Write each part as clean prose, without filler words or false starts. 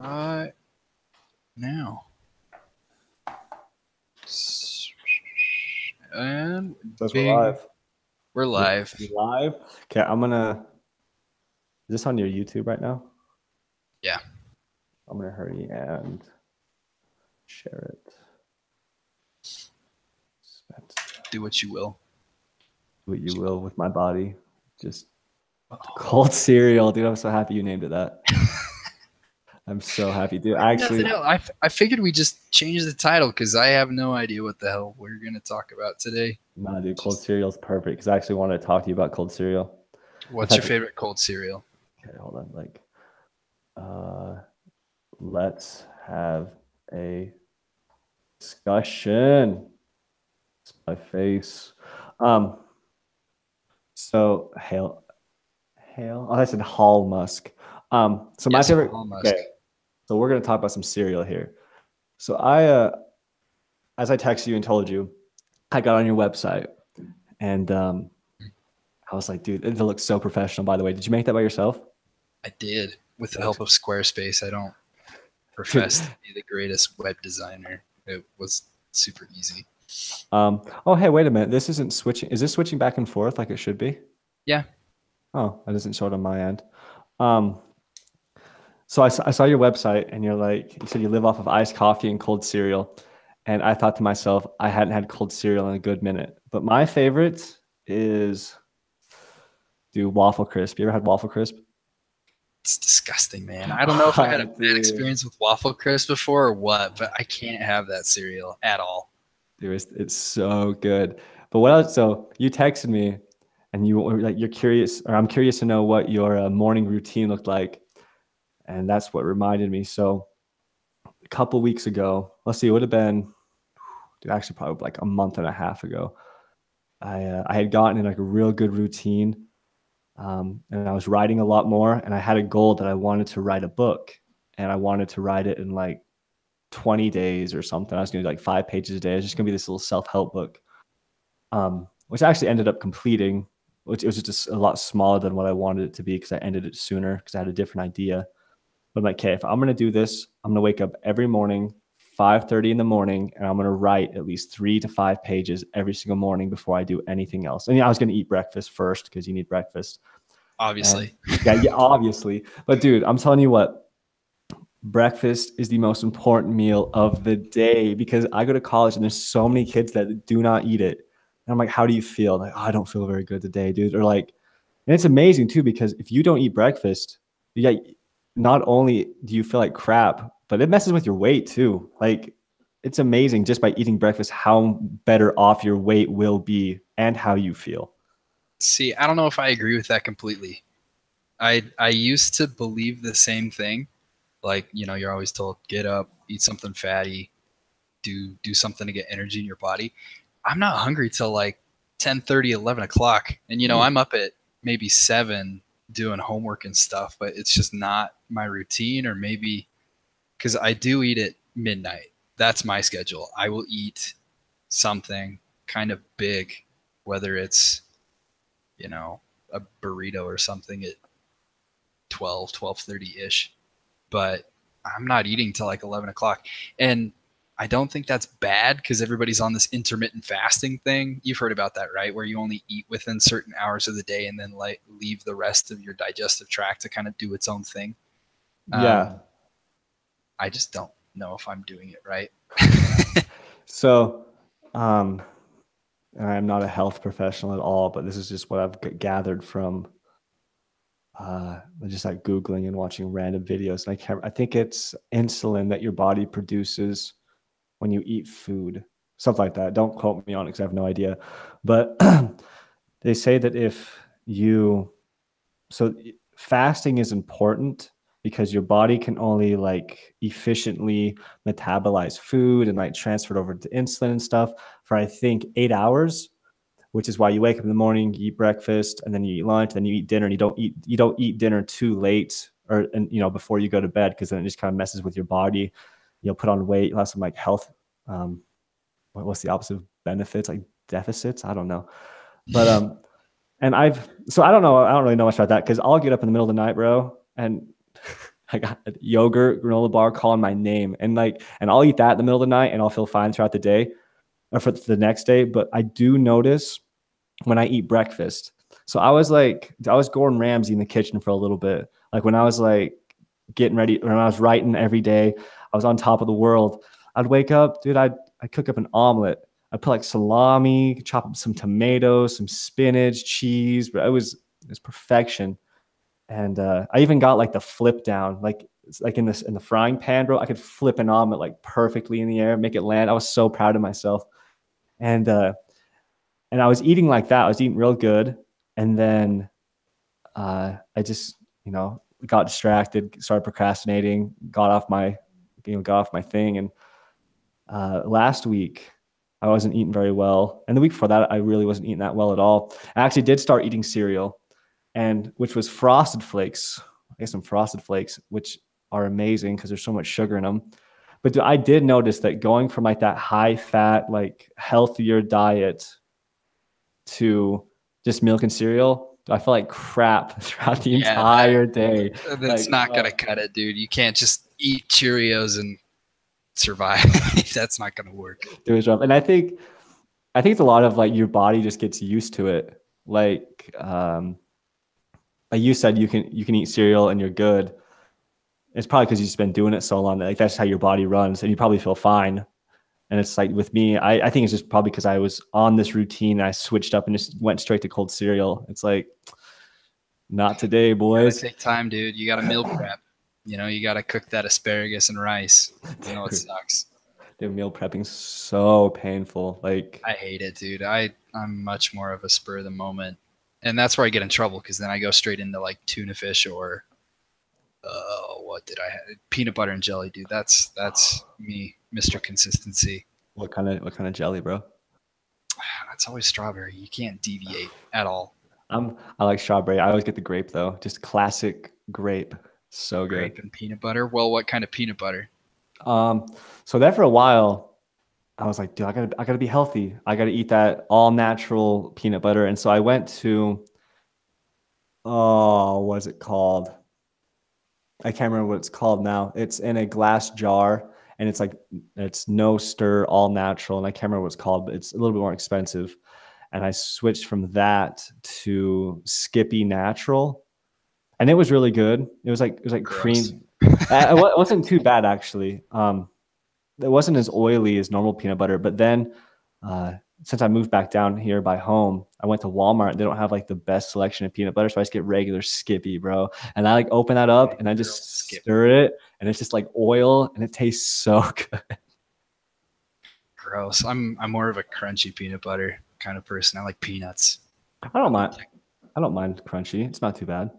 Now. And Says we're live. We're live. Live. Okay, is this on your YouTube right now? Yeah. I'm gonna hurry and share it. Do what you will. Do what you will with my body. Just cold cereal, dude. I'm so happy you named it that. I'm so happy, dude. I figured we just changed the title because I have no idea what the hell we're gonna talk about today. Nah, dude, cold cereal is perfect because I actually wanted to talk to you about cold cereal. What's your favorite cold cereal? Okay, hold on. Let's have a discussion. It's my face. So hail. Oh, I said Hall Musk. So my favorite. Okay, so we're gonna talk about some cereal here. So as I texted you and told you, I got on your website, and I was like, dude, it looks so professional. By the way, did you make that by yourself? I did, with the help of Squarespace. I don't profess to be the greatest web designer. It was super easy. Oh, hey, wait a minute. This isn't switching. Is this switching back and forth like it should be? Yeah. Oh, that doesn't show it on my end. So I saw your website, and you said you live off of iced coffee and cold cereal. And I thought to myself, I hadn't had cold cereal in a good minute. But my favorite is, dude, Waffle Crisp. You ever had Waffle Crisp? It's disgusting, man. I don't know if I had a bad experience with Waffle Crisp before or what, but I can't have that cereal at all. Dude, it's so good. But what else? So you texted me, and you were like, you're curious, or I'm curious to know what your morning routine looked like, and that's what reminded me. So a couple weeks ago, let's see, it would have been, dude, actually probably like a month and a half ago. I had gotten in like a real good routine, and I was writing a lot more, and I had a goal that I wanted to write a book, and I wanted to write it in like 20 days or something. I was going to do like 5 pages a day. It was just going to be this little self-help book, which I actually ended up completing, which it was just a lot smaller than what I wanted it to be because I ended it sooner because I had a different idea. But I'm like, okay, if I'm going to do this, I'm going to wake up every morning, 5:30 in the morning, and I'm going to write at least 3 to 5 pages every single morning before I do anything else. And I was going to eat breakfast first because you need breakfast. Obviously. Yeah, obviously. But dude, I'm telling you what, breakfast is the most important meal of the day because I go to college and there's so many kids that do not eat it. And I'm like, how do you feel? Like, oh, I don't feel very good today, dude. Or like, and it's amazing too, because if you don't eat breakfast, not only do you feel like crap, but it messes with your weight too. Like, it's amazing just by eating breakfast how better off your weight will be and how you feel. See, I don't know if I agree with that completely. I used to believe the same thing. Like, you're always told, get up, eat something fatty, do something to get energy in your body. I'm not hungry till like 10:30, 11 o'clock. And, I'm up at maybe 7 doing homework and stuff, but it's just not my routine, or maybe because I do eat at midnight. That's my schedule. I will eat something kind of big, whether it's, a burrito or something at 12:30-ish. But I'm not eating till like 11 o'clock. And I don't think that's bad because everybody's on this intermittent fasting thing. You've heard about that, right? Where you only eat within certain hours of the day and then like leave the rest of your digestive tract to kind of do its own thing. Yeah. I just don't know if I'm doing it right. So, I'm not a health professional at all, but this is just what I've gathered from just like Googling and watching random videos. And I think it's insulin that your body produces when you eat food, something like that. Don't quote me on it because I have no idea. But they say that fasting is important because your body can only like efficiently metabolize food and like transfer it over to insulin and stuff for I think 8 hours, which is why you wake up in the morning, you eat breakfast, and then you eat lunch, then you eat dinner, and you don't eat dinner too late before you go to bed, because then it just kind of messes with your body. You'll put on weight, you'll have some like health, what's the opposite of benefits, like deficits? I don't know. But I don't know, I don't really know much about that because I'll get up in the middle of the night, bro, and I got yogurt, granola bar calling my name. And I'll eat that in the middle of the night and I'll feel fine throughout the day or for the next day. But I do notice when I eat breakfast. So I was Gordon Ramsay in the kitchen for a little bit. Like when I was like getting ready, when I was writing every day, I was on top of the world. I'd wake up, dude, I'd cook up an omelet. I'd put like salami, chop up some tomatoes, some spinach, cheese, but it was perfection. And I even got like the flip down, like it's like in the frying pan, bro. I could flip an omelet like perfectly in the air, make it land. I was so proud of myself. And I was eating like that. I was eating real good. And then I just, got distracted, started procrastinating, got off my thing. And last week I wasn't eating very well. And the week before that, I really wasn't eating that well at all. I actually did start eating cereal, and which was Frosted Flakes. I guess some Frosted Flakes, which are amazing because there's so much sugar in them. But I did notice that going from like that high fat, like healthier diet to just milk and cereal, I felt like crap throughout the entire day. That's not going to cut it, dude. You can't just eat Cheerios and survive. That's not going to work. It was rough. And I think it's a lot of like your body just gets used to it. Like you said, you can eat cereal and you're good. It's probably because you've just been doing it so long that like that's how your body runs, and you probably feel fine. And it's like with me, I think it's just probably because I was on this routine. I switched up and just went straight to cold cereal. It's like, not today, boys. You gotta take time, dude. You got to meal prep. You got to cook that asparagus and rice. It sucks. Dude, meal prepping's so painful. Like, I hate it, dude. I'm much more of a spur of the moment, and that's where I get in trouble because then I go straight into like tuna fish or what did I have? Peanut butter and jelly, dude. That's me, Mr. Consistency. What kind of jelly, bro? It's always strawberry. You can't deviate at all. I like strawberry. I always get the grape though. Just classic grape. So good. Grape and peanut butter. Well, what kind of peanut butter? So there for a while, I was like, dude, I gotta be healthy. I gotta eat that all natural peanut butter. And so I went to, what is it called? I can't remember what it's called now. It's in a glass jar and it's no stir, all natural. And I can't remember what it's called, but it's a little bit more expensive. And I switched from that to Skippy Natural. And it was really good. It was like Gross. Cream. It wasn't too bad actually. It wasn't as oily as normal peanut butter. But then since I moved back down here by home, I went to Walmart. They don't have like the best selection of peanut butter, so I just get regular Skippy, bro. And I like open that up and I just stir it, and it's just like oil, and it tastes so good. Gross. I'm more of a crunchy peanut butter kind of person. I like peanuts. I don't mind crunchy. It's not too bad.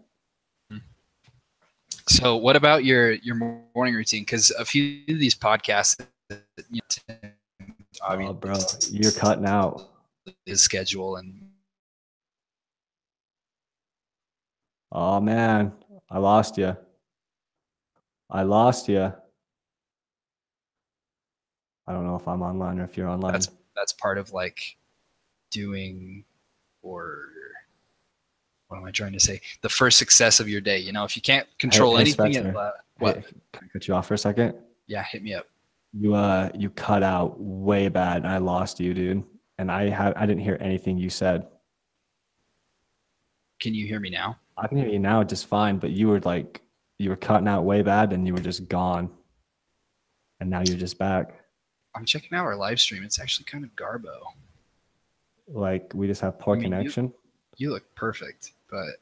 So what about your morning routine? Because a few of these podcasts, oh, bro, you're cutting out. His schedule and. Oh man, I lost you. I don't know if I'm online or if you're online. That's part of like doing, or what am I trying to say? The first success of your day. If you can't control anything. What? Hey, can I cut you off for a second? Yeah, hit me up. You cut out way bad, and I lost you, dude. And I didn't hear anything you said. Can you hear me now? I can hear you now just fine, but you were cutting out way bad, and you were just gone. And now you're just back. I'm checking out our live stream. It's actually kind of garbo. Like we just have poor connection. You look perfect, but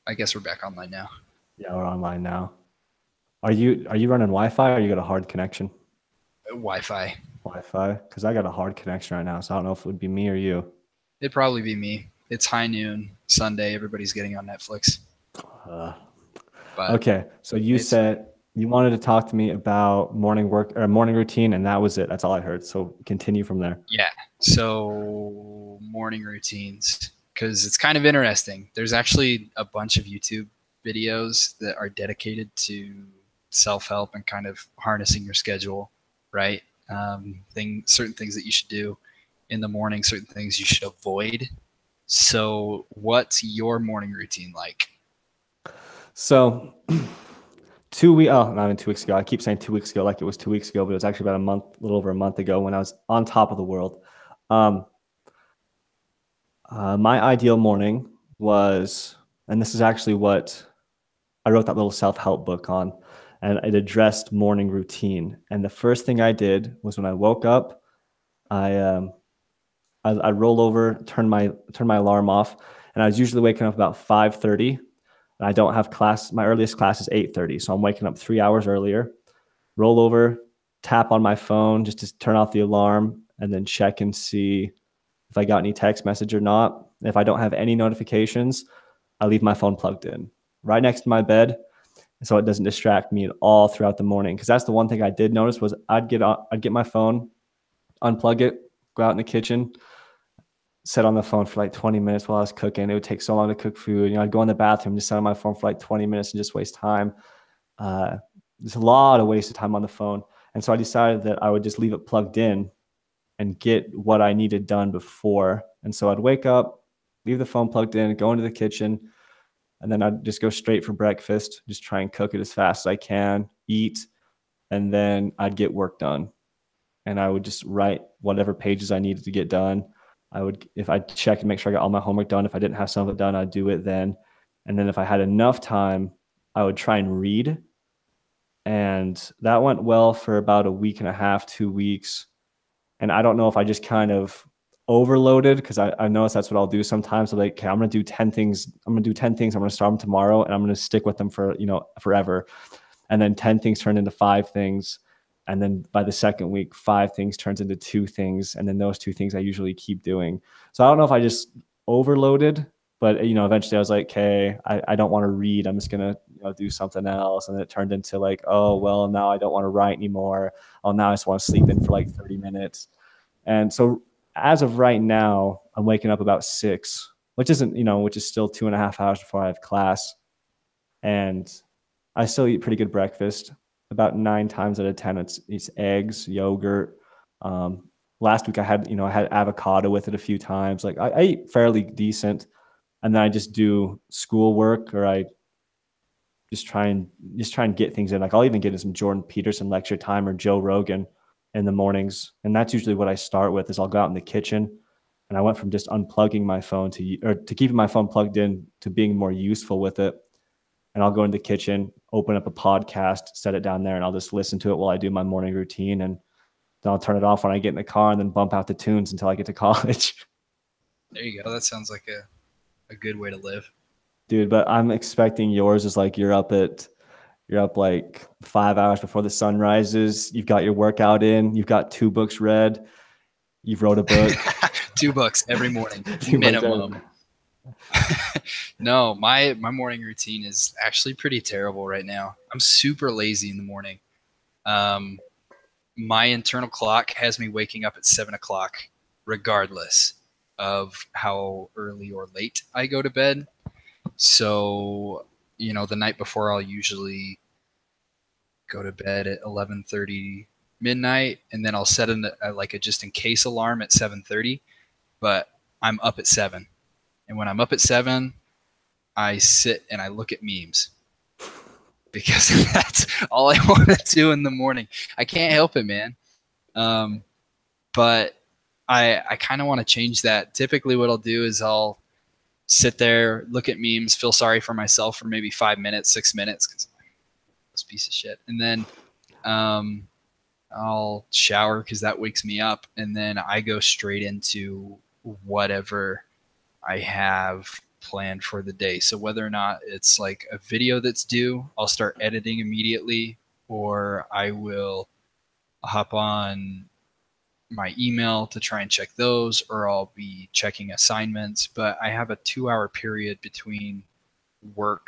I guess we're back online now. Yeah, we're online now. Are you running Wi-Fi or you got a hard connection? Wi-Fi. Because I got a hard connection right now, so I don't know if it would be me or you. It'd probably be me. It's high noon, Sunday. Everybody's getting on Netflix. Okay, so you said you wanted to talk to me about morning work or morning routine, and that was it. That's all I heard. So continue from there. Yeah. So morning routines, because it's kind of interesting. There's actually a bunch of YouTube videos that are dedicated to self-help and kind of harnessing your schedule, right? Certain things that you should do in the morning, certain things you should avoid. So what's your morning routine like? So 2 weeks. Oh, not even 2 weeks ago. I keep saying 2 weeks ago, like it was 2 weeks ago, but it was actually about a little over a month ago when I was on top of the world. My ideal morning was, and this is actually what I wrote that little self-help book on, and it addressed morning routine. And the first thing I did was when I woke up, I roll over, turn my alarm off, and I was usually waking up about 5:30. And I don't have class. My earliest class is 8:30, so I'm waking up 3 hours earlier. Roll over, tap on my phone just to turn off the alarm, and then check and see if I got any text message or not. If I don't have any notifications, I leave my phone plugged in right next to my bed, so it doesn't distract me at all throughout the morning. Because that's the one thing I did notice was I'd get my phone, unplug it, go out in the kitchen, sit on the phone for like 20 minutes while I was cooking. It would take so long to cook food. You know, I'd go in the bathroom, just sit on my phone for like 20 minutes and just waste time. There's a lot of wasted time on the phone. And so I decided that I would just leave it plugged in and get what I needed done before. And so I'd wake up, leave the phone plugged in, go into the kitchen, and then I'd just go straight for breakfast, just try and cook it as fast as I can, eat, and then I'd get work done. And I would just write whatever pages I needed to get done. If I check and make sure I got all my homework done, if I didn't have some of it done, I'd do it then. And then if I had enough time, I would try and read. And that went well for about a week and a half, 2 weeks. And I don't know if I just kind of overloaded, because I noticed that's what I'll do sometimes. I'm like, okay, I'm going to do 10 things. I'm going to do 10 things. I'm going to start them tomorrow, and I'm going to stick with them for, forever. And then 10 things turn into 5 things. And then by the second week, 5 things turns into 2 things. And then those 2 things I usually keep doing. So I don't know if I just overloaded, but eventually I was like, okay, I don't want to read. I'm just going to do something else. And then it turned into like, oh, well, now I don't want to write anymore. Oh, now I just want to sleep in for like 30 minutes. And so as of right now, I'm waking up about 6, which is still 2.5 hours before I have class. And I still eat pretty good breakfast. About 9 times out of 10, it's eggs, yogurt. Last week I had avocado with it a few times. Like I eat fairly decent, and then I just do schoolwork, or I just try and get things in. Like I'll even get in some Jordan Peterson lecture time or Joe Rogan in the mornings, and that's usually what I start with. Is I'll go out in the kitchen, and I went from just unplugging my phone to keeping my phone plugged in to being more useful with it. And I'll go in the kitchen, open up a podcast, set it down there, and I'll just listen to it while I do my morning routine. And then I'll turn it off when I get in the car, and then bump out the tunes until I get to college. There you go. That sounds like a good way to live. Dude, but I'm expecting yours is like you're up like 5 hours before the sun rises. You've got your workout in. You've got 2 books read. You've wrote a book. 2 books every morning, minimum. No, my morning routine is actually pretty terrible right now. I'm super lazy in the morning. My internal clock has me waking up at 7 o'clock, regardless of how early or late I go to bed. So, the night before, I'll usually go to bed at 11:30 midnight, and then I'll set a just in case alarm at 7:30, but I'm up at 7. And when I'm up at 7, I sit and I look at memes, because that's all I want to do in the morning. I can't help it, man. But I kind of want to change that. Typically what I'll do is I'll sit there, look at memes, feel sorry for myself for maybe 5 minutes, 6 minutes, because I'm like, this piece of shit. And then I'll shower, because that wakes me up. And then I go straight into whatever I have planned for the day. So whether or not it's like a video that's due, I'll start editing immediately, or I will hop on my email to try and check those, or I'll be checking assignments. But I have a 2-hour period between work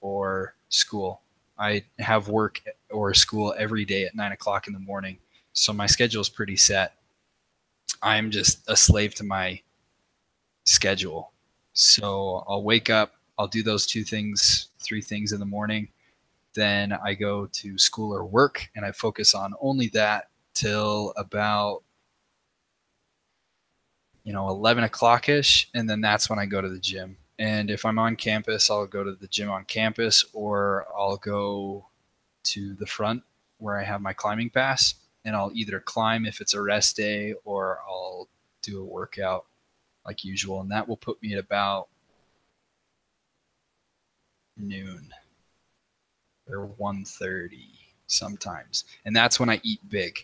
or school. I have work or school every day at 9 o'clock in the morning. So my schedule is pretty set. I'm just a slave to my schedule. So I'll wake up, I'll do those 2 things, 3 things in the morning. Then I go to school or work, and I focus on only that till about 11 o'clock-ish, and then that's when I go to the gym. And if I'm on campus, I'll go to the gym on campus, or I'll go to the front where I have my climbing pass, and I'll either climb if it's a rest day, or I'll do a workout like usual, and that will put me at about noon or 1:30 sometimes, and that's when I eat big.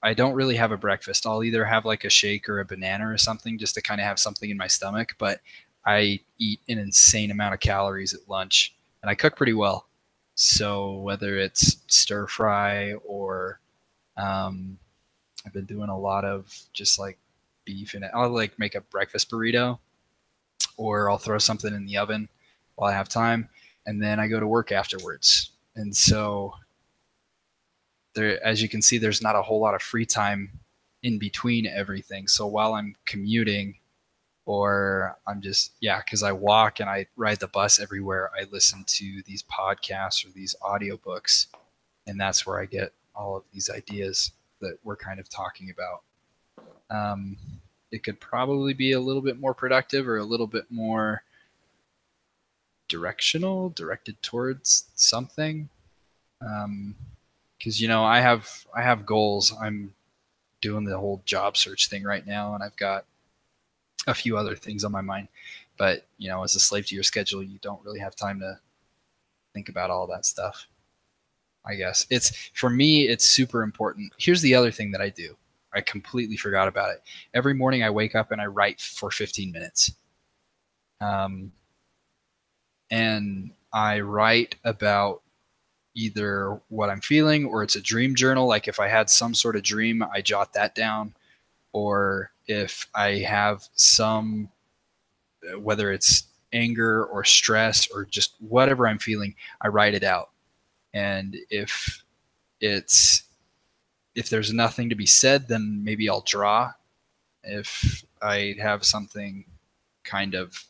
I don't really have a breakfast. I'll either have like a shake or a banana or something just to kind of have something in my stomach, but I eat an insane amount of calories at lunch, and I cook pretty well. So whether it's stir fry or I've been doing a lot of just like beef, and I'll like make a breakfast burrito, or I'll throw something in the oven while I have time, and then I go to work afterwards. And so there, as you can see, there's not a whole lot of free time in between everything. So while I'm commuting, or I'm just, yeah, because I walk and I ride the bus everywhere, I listen to these podcasts or these audiobooks, and that's where I get all of these ideas that we're kind of talking about. It could probably be a little bit more productive or a little bit more directed towards something. Because I have goals. I'm doing the whole job search thing right now, and I've got a few other things on my mind. But as a slave to your schedule, you don't really have time to think about all that stuff. I guess for me, it's super important. Here's the other thing that I do. I completely forgot about it. Every morning I wake up and I write for 15 minutes. And I write about either what I'm feeling, or it's a dream journal. Like if I had some sort of dream, I jot that down. Or if I have some, whether it's anger or stress or just whatever I'm feeling, I write it out. And if there's nothing to be said, then maybe I'll draw. If I have something kind of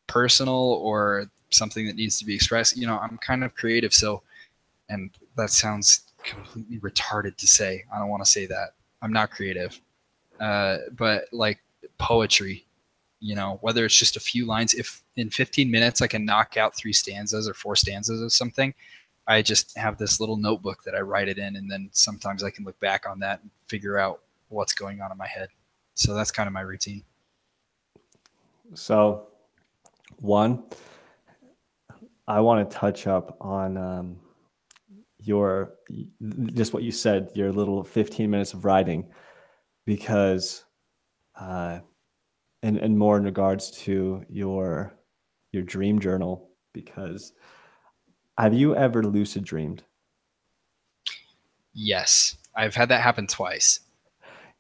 personal or something that needs to be expressed, I'm kind of creative. So, and that sounds completely retarded to say. I don't want to say that. I'm not creative. But like poetry, whether it's just a few lines, if in 15 minutes I can knock out 3 stanzas or 4 stanzas of something, I just have this little notebook that I write it in, and then sometimes I can look back on that and figure out what's going on in my head. So that's kind of my routine. So, one, I want to touch up on just what you said, your little 15 minutes of writing, because and more in regards to your dream journal, because have you ever lucid dreamed? Yes, I've had that happen twice.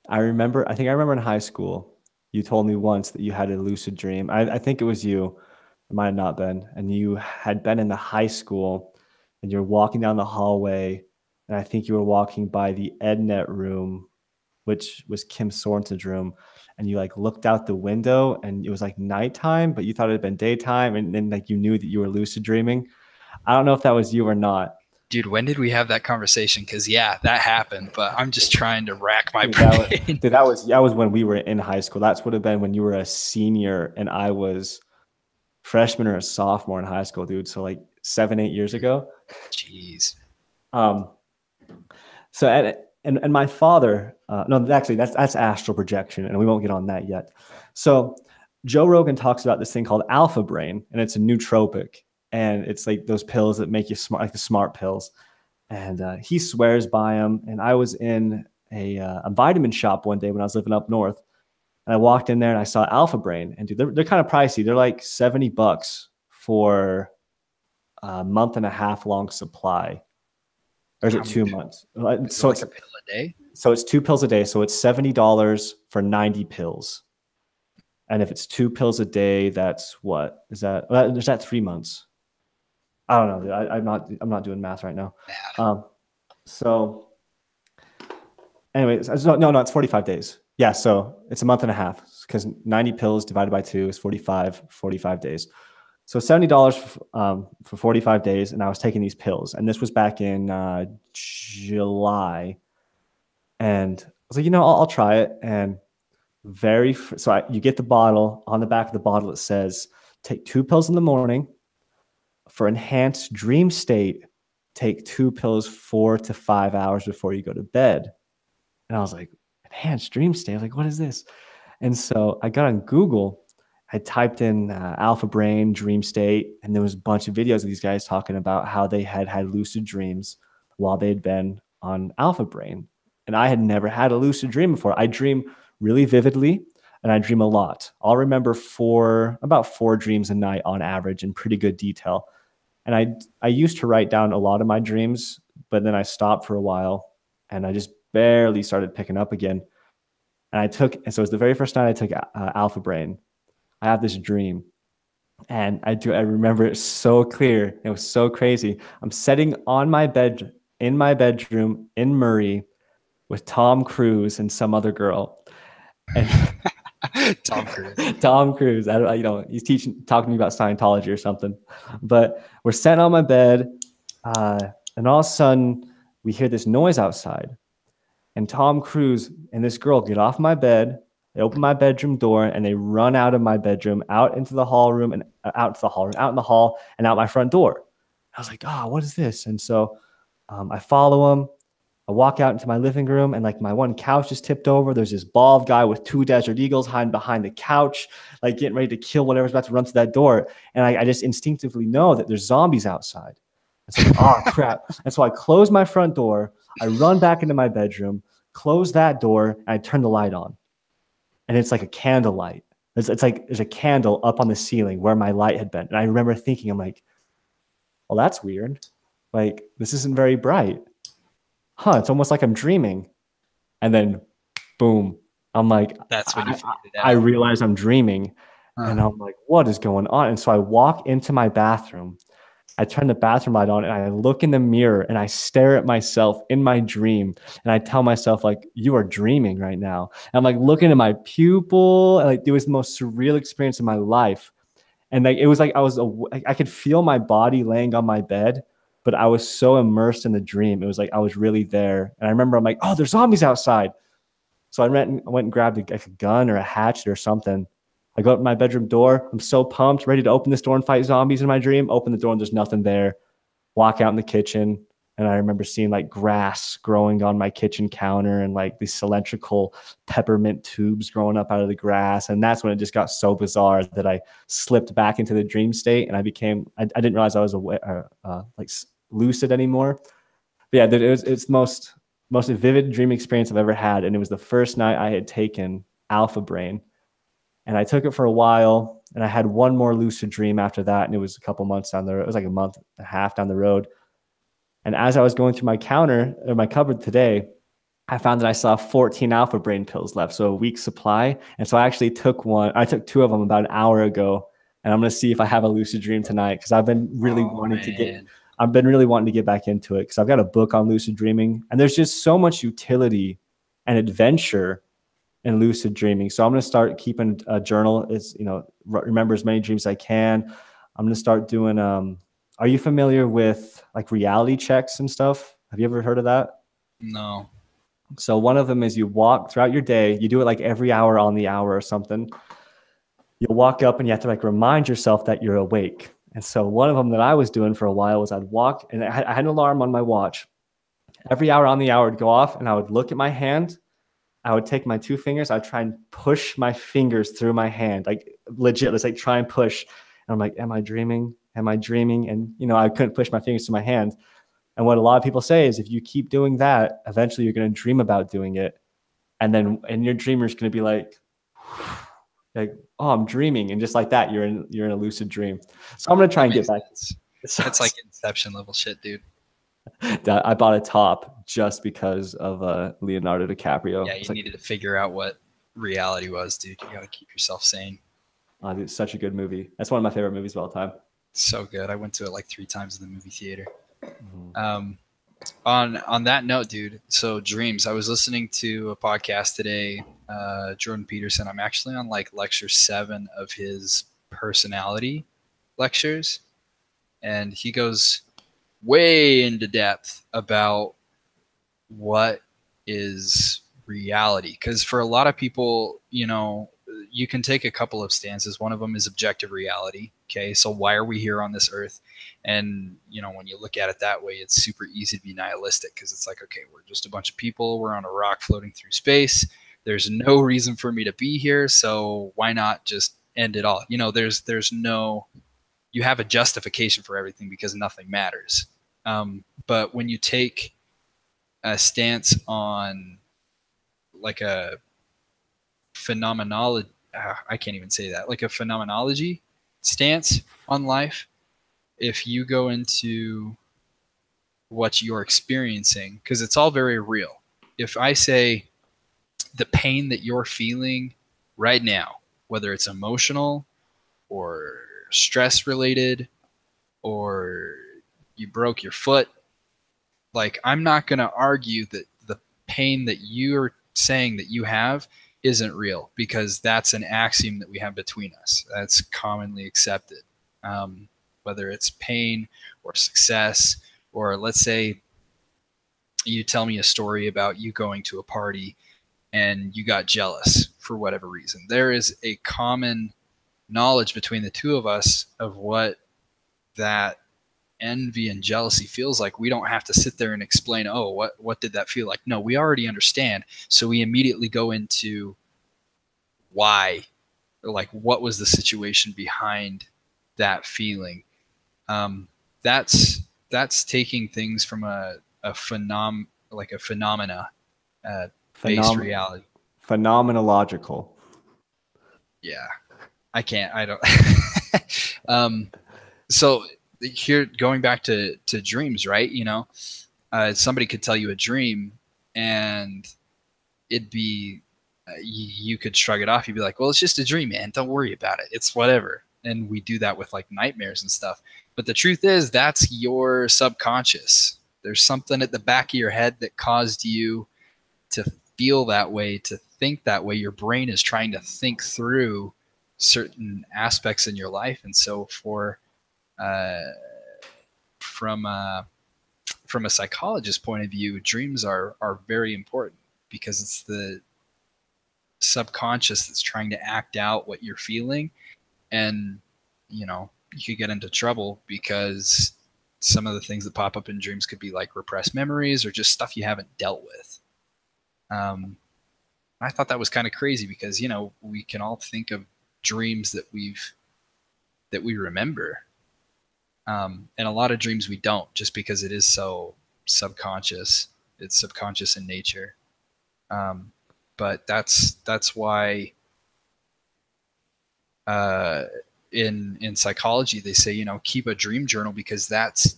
I remember in high school, you told me once that you had a lucid dream. I think it was you. It might have not been. And you had been in the high school, and you're walking down the hallway, and I think you were walking by the EdNet room, which was Kim Sorensen's room, and you like looked out the window, and it was like nighttime, but you thought it had been daytime, and then like you knew that you were lucid dreaming. I don't know if that was you or not. Dude, when did we have that conversation? Because yeah, that happened, but I'm just trying to rack my brain. That was when we were in high school. That's would have been when you were a senior and I was freshman or a sophomore in high school, dude. So like 7-8 years ago. Jeez. So and my father, no, actually that's astral projection, and we won't get on that yet. So Joe Rogan talks about this thing called alpha brain, and it's a nootropic, and it's like those pills that make you smart, like the smart pills. And he swears by them. And I was in a vitamin shop one day when I was living up north, and I walked in there and I saw Alpha Brain. And dude, they're kind of pricey. They're like $70 for a month and a half long supply. Or is it 2 months? So it's like a pill a day. So it's 2 pills a day. So it's $70 for 90 pills. And if it's 2 pills a day, that's what is that? Is that 3 months? I don't know. Dude. I'm not doing math right now. So anyways, no, it's 45 days. Yeah. So it's a month and a half, because 90 pills divided by 2 is 45 days. So $70 for 45 days. And I was taking these pills, and this was back in July. And I was like, I'll try it. And you get the bottle. On the back of the bottle, it says, take 2 pills in the morning for enhanced dream state, take 2 pills 4 to 5 hours before you go to bed. And I was like, enhanced dream state. I was like, what is this? And so I got on Google. I typed in alpha brain dream state, and there was a bunch of videos of these guys talking about how they had lucid dreams while they'd been on alpha brain. And I had never had a lucid dream before. I dream really vividly, and I dream a lot. I'll remember about four dreams a night on average in pretty good detail. And I used to write down a lot of my dreams, but then I stopped for a while, and I just barely started picking up again. And so it was the very first night I took alpha brain. I have this dream, and I remember it so clear. It was so crazy. I'm sitting in my bedroom in Murray with Tom Cruise and some other girl. And Tom Cruise. Tom Cruise. He's talking to me about Scientology or something. But we're sitting on my bed, and all of a sudden we hear this noise outside. And Tom Cruise and this girl get off my bed. They open my bedroom door and they run out of my bedroom, out into the hall room, and out in the hall, and out my front door. I was like, what is this? And so I follow them. I walk out into my living room, and like my one couch is tipped over. There's this bald guy with 2 desert eagles hiding behind the couch, like getting ready to kill whatever's about to run through that door. And I just instinctively know that there's zombies outside. It's like, oh crap. And so I close my front door. I run back into my bedroom, close that door, and I turn the light on. And it's like a candle light. It's like there's a candle up on the ceiling where my light had been. And I remember thinking, I'm like, well, that's weird. Like, this isn't very bright. It's almost like I'm dreaming. And then, boom, I'm like, that's when you figured it out. I realize I'm dreaming. And I'm like, what is going on? And so I walk into my bathroom. I turn the bathroom light on, and I look in the mirror, and I stare at myself in my dream, and I tell myself, like, you are dreaming right now. And I'm like looking at my pupil, and like it was the most surreal experience of my life. And like it was like I could feel my body laying on my bed, but I was so immersed in the dream. It was like I was really there. And I remember I'm like, oh, there's zombies outside. So I went and grabbed a gun or a hatchet or something. I go up to my bedroom door. I'm so pumped, ready to open this door and fight zombies in my dream. Open the door and there's nothing there. Walk out in the kitchen, and I remember seeing like grass growing on my kitchen counter and like these cylindrical peppermint tubes growing up out of the grass. And that's when it just got so bizarre that I slipped back into the dream state, and I didn't realize I was aware, like lucid anymore. But yeah, it's the most vivid dream experience I've ever had. And it was the first night I had taken alpha brain. And I took it for a while, and I had one more lucid dream after that. And it was a couple months down the road. It was like a month and a half down the road. And as I was going through my cupboard today, I found that I saw 14 alpha brain pills left. So a week's supply. And so I actually took 2 of them about an hour ago. And I'm going to see if I have a lucid dream tonight, because I've been really wanting to get back into it, because I've got a book on lucid dreaming, and there's just so much utility and adventure in lucid dreaming. So I'm going to start keeping a journal. It's, remember as many dreams as I can. I'm going to start doing, are you familiar with like reality checks and stuff? Have you ever heard of that? No. So one of them is you walk throughout your day. You do it like every hour on the hour or something. You'll walk up and you have to like remind yourself that you're awake. And so one of them that I was doing for a while was I'd walk, and I had an alarm on my watch. Every hour on the hour would go off, and I would look at my hand. I would take my 2 fingers. I'd try and push my fingers through my hand, like legit. Let's like try and push. And I'm like, am I dreaming? Am I dreaming? And, I couldn't push my fingers to my hand. And what a lot of people say is if you keep doing that, eventually you're going to dream about doing it. And then your dreamer is going to be like, oh, I'm dreaming. And just like that, you're in a lucid dream. So I'm going to try and get back. That's like Inception level shit, dude. I bought a top just because of Leonardo DiCaprio. Yeah, you needed to figure out what reality was, dude. You got to keep yourself sane. Dude, it's such a good movie. That's one of my favorite movies of all time. So good. I went to it like 3 times in the movie theater. Mm-hmm. On that note, dude, so dreams. I was listening to a podcast today, Jordan Peterson. I'm actually on like lecture 7 of his personality lectures, and he goes way into depth about what is reality. Because for a lot of people, you can take a couple of stances. One of them is objective reality. Okay, so why are we here on this earth? And when you look at it that way, it's super easy to be nihilistic, because it's like, okay, we're just a bunch of people, we're on a rock floating through space, there's no reason for me to be here, so why not just end it all? There's no, you have a justification for everything because nothing matters. But when you take a stance on like a phenomenology, I can't even say that, like a phenomenology stance on life, if you go into what you're experiencing, because it's all very real. If I say the pain that you're feeling right now, whether it's emotional or stress related, or you broke your foot, like, I'm not going to argue that the pain that you're saying that you have isn't real, because that's an axiom that we have between us. That's commonly accepted. Whether it's pain or success, or let's say you tell me a story about you going to a party and you got jealous for whatever reason. There is a common knowledge between the two of us of what that envy and jealousy feels like. We don't have to sit there and explain, oh, what did that feel like? No, we already understand. So we immediately go into why, or like, what was the situation behind that feeling? That's taking things from a phenomena based reality. Phenomenological. Yeah, I don't. So here, going back to dreams, right? Somebody could tell you a dream, and it'd be you could shrug it off. You'd be like, well, it's just a dream, man. Don't worry about it. It's whatever. And we do that with like nightmares and stuff. But the truth is, that's your subconscious. There's something at the back of your head that caused you to feel that way, to think that way. Your brain is trying to think through certain aspects in your life. And so from a psychologist's point of view, dreams are very important, because it's the subconscious that's trying to act out what you're feeling. And you could get into trouble, because some of the things that pop up in dreams could be like repressed memories, or just stuff you haven't dealt with. I thought that was kind of crazy, because we can all think of dreams that we remember, and a lot of dreams we don't, just because it is so subconscious. It's subconscious in nature. But that's why in psychology they say, keep a dream journal, because that's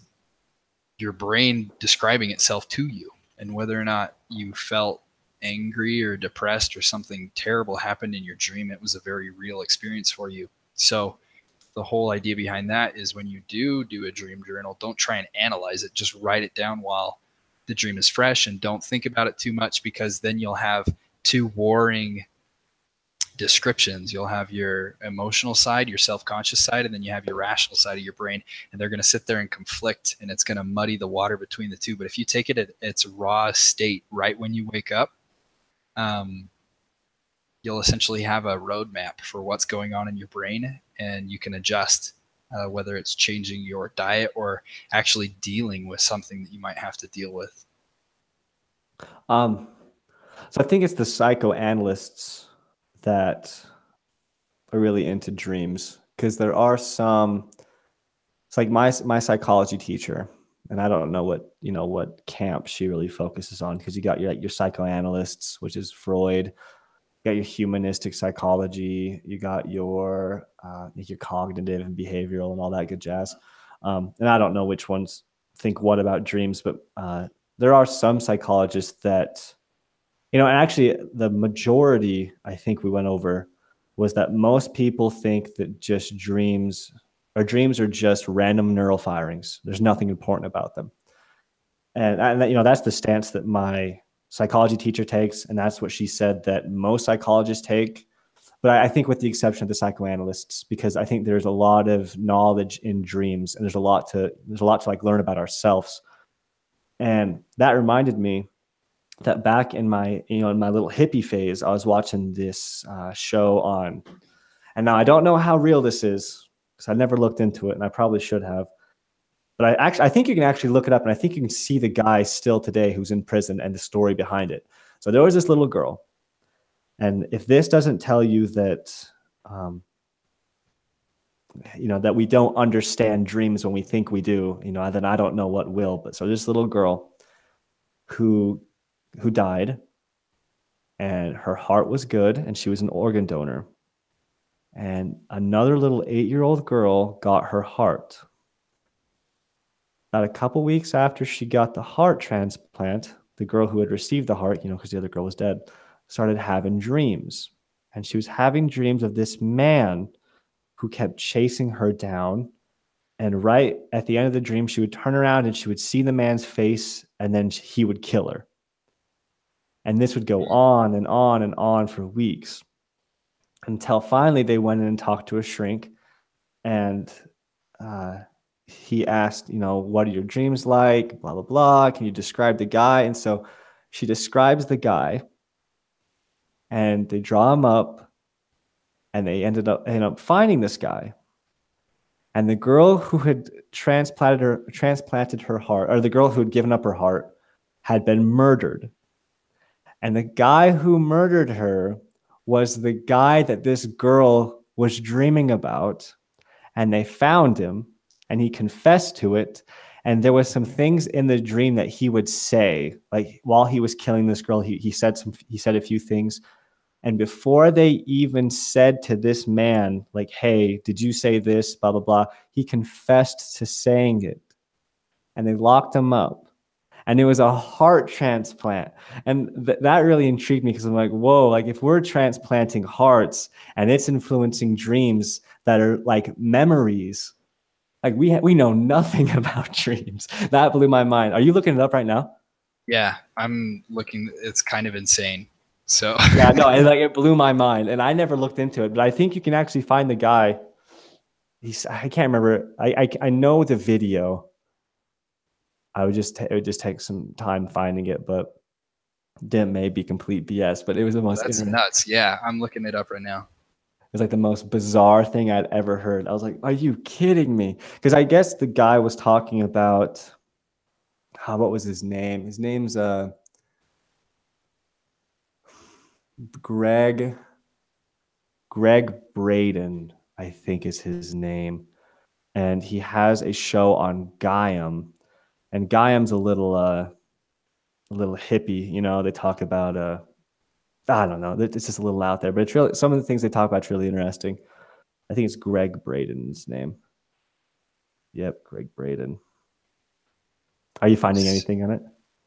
your brain describing itself to you. And whether or not you felt angry or depressed, or something terrible happened in your dream, it was a very real experience for you. So the whole idea behind that is, when you do a dream journal, don't try and analyze it. Just write it down while the dream is fresh, and don't think about it too much, because then you'll have two warring descriptions. You'll have your emotional side, your self-conscious side, and then you have your rational side of your brain, and they're going to sit there and conflict, and it's going to muddy the water between the two. But if you take it at its raw state right when you wake up, you'll essentially have a roadmap for what's going on in your brain, and you can adjust, whether it's changing your diet or actually dealing with something that you might have to deal with. So I think it's the psychoanalysts that are really into dreams, because there are some, it's like my psychology teacher, and I don't know what camp she really focuses on, because you got your psychoanalysts, which is Freud, you got your humanistic psychology, you got your cognitive and behavioral and all that good jazz. And I don't know which ones think what about dreams, but there are some psychologists that, and actually the majority, I think we went over, was that most people think that just dreams are just random neural firings. There's nothing important about them. And that's the stance that my psychology teacher takes. And that's what she said that most psychologists take. But I think with the exception of the psychoanalysts, because I think there's a lot of knowledge in dreams, and there's a lot to like learn about ourselves. And that reminded me, that back in my, in my little hippie phase, I was watching this show on, and now I don't know how real this is because I never looked into it, and I probably should have. But I think you can actually look it up, and I think you can see the guy still today who's in prison and the story behind it. So there was this little girl, and if this doesn't tell you that, that we don't understand dreams when we think we do, then I don't know what will. But so this little girl who died, and her heart was good, and she was an organ donor. And another little 8-year-old girl got her heart. About a couple weeks after she got the heart transplant, the girl who had received the heart, because the other girl was dead, started having dreams. And she was having dreams of this man who kept chasing her down. And right at the end of the dream, she would turn around and she would see the man's face, and then he would kill her. And this would go on and on and on for weeks, until finally they went in and talked to a shrink. And he asked, what are your dreams like? Blah, blah, blah. Can you describe the guy? And so she describes the guy, and they draw him up, and they ended up finding this guy. And the girl who had transplanted her heart, or the girl who had given up her heart, had been murdered. And the guy who murdered her was the guy that this girl was dreaming about. And they found him, and he confessed to it. And there was some things in the dream that he would say, like while he was killing this girl, he said a few things. And before they even said to this man, like, hey, did you say this, blah, blah, blah, he confessed to saying it. And they locked him up. And it was a heart transplant. And that really intrigued me, because I'm like, whoa, like if we're transplanting hearts and it's influencing dreams that are like memories, like we know nothing about dreams. That blew my mind. Are you looking it up right now? Yeah, I'm looking. It's kind of insane. So yeah, no, it blew my mind, and I never looked into it. But I think you can actually find the guy. I can't remember. I know the video. It would just take some time finding it, but it may be complete BS. But it was the most. That's nuts. Yeah, I'm looking it up right now. It was like the most bizarre thing I'd ever heard. I was like, "Are you kidding me?" Because I guess the guy was talking about. What was his name? His name's Greg Braden, I think is his name. And he has a show on Gaiam. And Gaiam's a little hippie, they talk about I don't know, it's just a little out there, but it's really, some of the things they talk about is really interesting. I think it's Greg Braden's name. Yep, Greg Braden. Are you finding anything on it?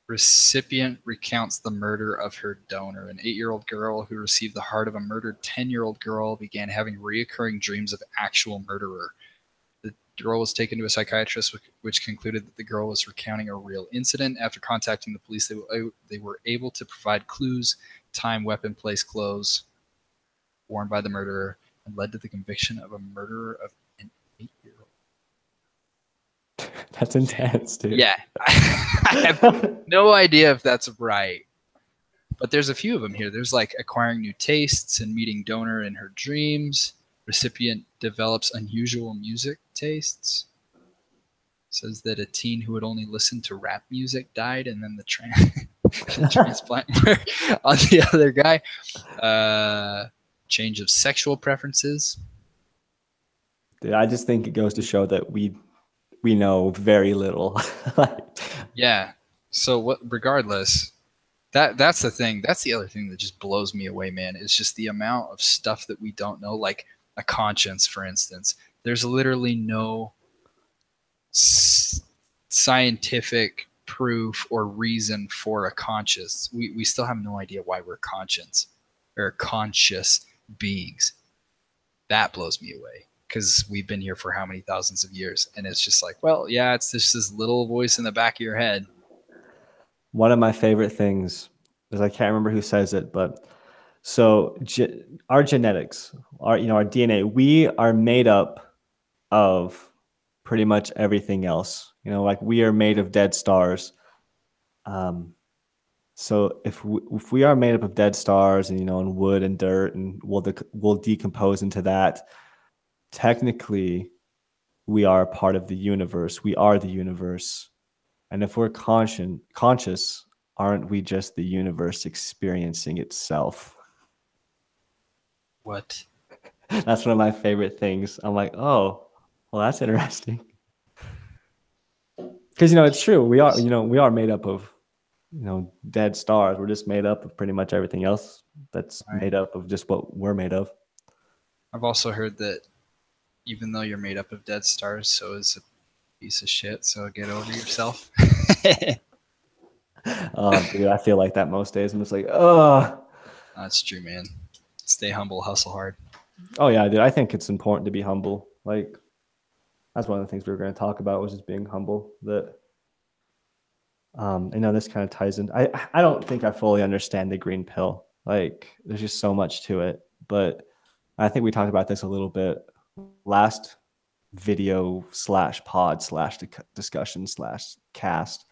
Recipient recounts the murder of her donor. An 8-year-old girl who received the heart of a murdered 10-year-old girl began having reoccurring dreams of actual murderer. The girl was taken to a psychiatrist, which concluded that the girl was recounting a real incident. After contacting the police, they were able to provide clues, time, weapon, place, clothes worn by the murderer, and led to the conviction of a murderer of an 8-year-old. That's intense, dude. Yeah. I have no idea if that's right. But there's a few of them here. There's like acquiring new tastes and meeting donor in her dreams. Recipient develops unusual music tastes. Says that a teen who had only listened to rap music died, and then the transplant on the other guy. Change of sexual preferences. Dude, I just think it goes to show that we know very little. Yeah. So what? Regardless, that's the thing. That's the other thing that just blows me away, man. It's just the amount of stuff that we don't know. Like a conscience, for instance. There's literally no scientific proof or reason for a conscience. We still have no idea why we're conscious beings. That blows me away, because we've been here for how many thousands of years, and it's just like, well, yeah, it's just this little voice in the back of your head. One of my favorite things is, I can't remember who says it, but so our genetics, our DNA, we are made up of pretty much everything else. Like we are made of dead stars. So if we are made up of dead stars and, and wood and dirt, and we'll decompose into that, technically we are a part of the universe. We are the universe. And if we're conscious, aren't we just the universe experiencing itself? What? That's one of my favorite things. I'm like, oh, well, that's interesting. Because it's true. We are made up of dead stars. We're just made up of pretty much everything else that's Right. made up of just what we're made of. I've also heard that even though you're made up of dead stars, so is a piece of shit. So get over yourself. Dude, I feel like that most days. I'm just like, oh. That's true, man. Stay humble, hustle hard. Oh yeah, dude. I think it's important to be humble. Like that's one of the things we were going to talk about was just being humble. That I know this kind of ties in. I don't think I fully understand the green pill. Like there's just so much to it. But I think we talked about this a little bit last video / pod / discussion / cast.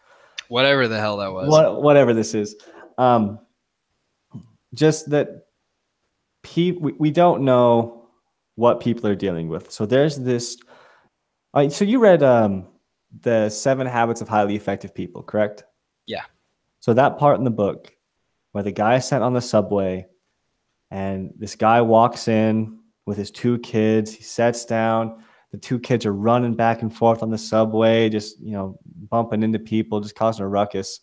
Whatever the hell that was. Whatever this is. Just that we don't know what people are dealing with. So there's this. So you read the 7 Habits of Highly Effective People, correct? Yeah. So that part in the book where the guy is sent on the subway and this guy walks in with his 2 kids, he sits down, the 2 kids are running back and forth on the subway, just, bumping into people, just causing a ruckus.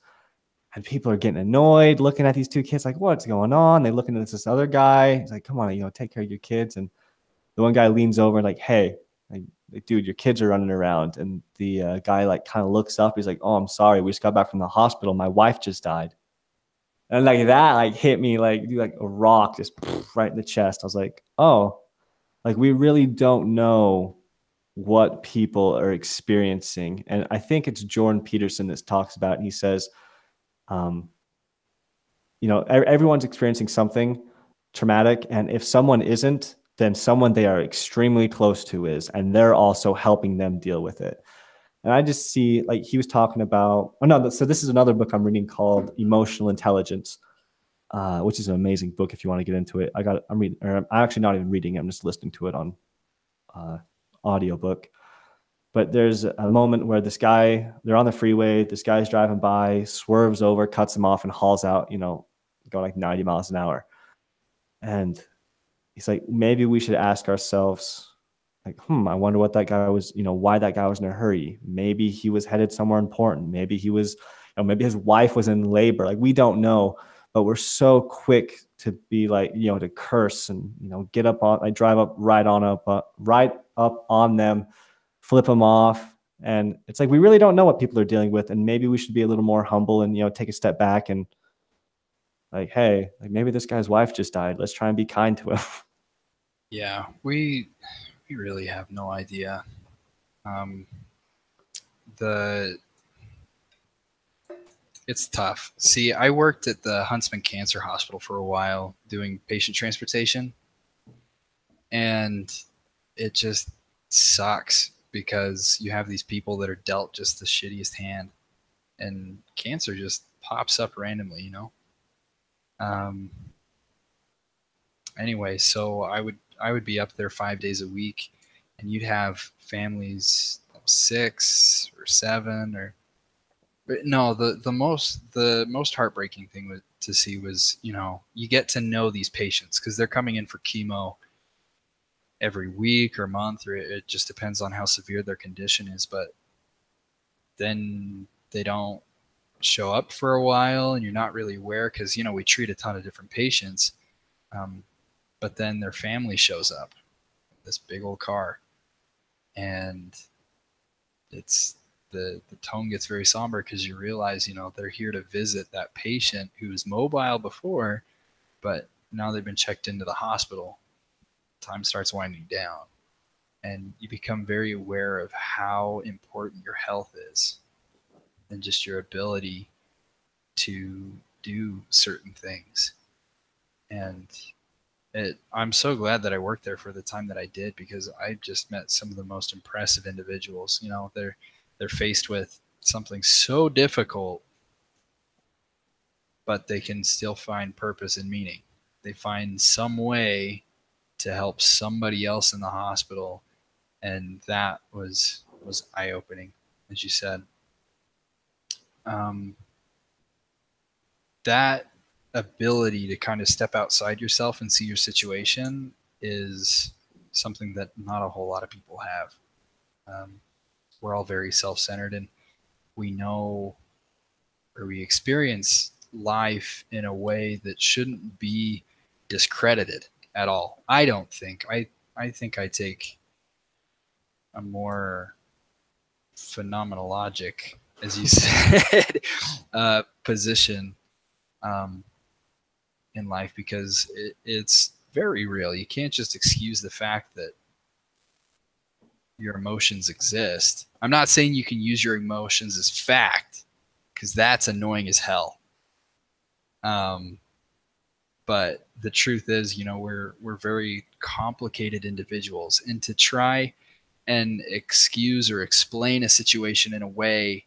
And people are getting annoyed looking at these 2 kids like, what's going on? They looking at this other guy. He's like, come on, take care of your kids. And the one guy leans over and like, hey, like, dude, your kids are running around. And the guy like kind of looks up. He's like, oh, I'm sorry. We just got back from the hospital. My wife just died. And like that, like hit me like a rock just right in the chest. I was like, oh, like we really don't know what people are experiencing. And I think it's Jordan Peterson that talks about it. He says, everyone's experiencing something traumatic. And if someone isn't, then someone they are extremely close to is, and they're also helping them deal with it. And I just see, like he was talking about, so this is another book I'm reading called Emotional Intelligence, which is an amazing book if you want to get into it. I'm actually not even reading it. I'm just listening to it on audiobook. But there's a moment where they're on the freeway, this guy's driving by, swerves over, cuts him off and hauls out, going like 90 miles an hour. And he's like, maybe we should ask ourselves, like, I wonder what that guy was, why that guy was in a hurry. Maybe he was headed somewhere important. Maybe he was, maybe his wife was in labor. Like, we don't know, but we're so quick to be like, to curse and, get up on, like drive up right up on them, flip them off. And it's like, we really don't know what people are dealing with. And maybe we should be a little more humble and, take a step back and like, hey, like maybe this guy's wife just died. Let's try and be kind to him. Yeah, we really have no idea. It's tough. See, I worked at the Huntsman Cancer Hospital for a while doing patient transportation, and it just sucks because you have these people that are dealt just the shittiest hand, and cancer just pops up randomly, Anyway, so I would be up there 5 days a week, and you'd have families 6 or 7 or. But no, the most heartbreaking thing to see was, you get to know these patients because they're coming in for chemo every week or month, or it just depends on how severe their condition is. But then they don't show up for a while, and you're not really aware because we treat a ton of different patients, but then their family shows up, this big old car, and it's. The tone gets very somber because you realize, they're here to visit that patient who was mobile before, but now they've been checked into the hospital. Time starts winding down, and you become very aware of how important your health is and just your ability to do certain things. And I'm so glad that I worked there for the time that I did, because I just met some of the most impressive individuals. They're faced with something so difficult, but they can still find purpose and meaning. They find some way to help somebody else in the hospital, and that was eye-opening, as you said. Um, that ability to kind of step outside yourself and see your situation is something that not a whole lot of people have. We're all very self-centered, and we know, or we experience life in a way that shouldn't be discredited at all. I don't think. I think I take a more phenomenologic, as you said, position um, in life, because it's very real. You can't just excuse the fact that your emotions exist. I'm not saying you can use your emotions as fact, because that's annoying as hell. But the truth is, we're very complicated individuals, and to try and excuse or explain a situation in a way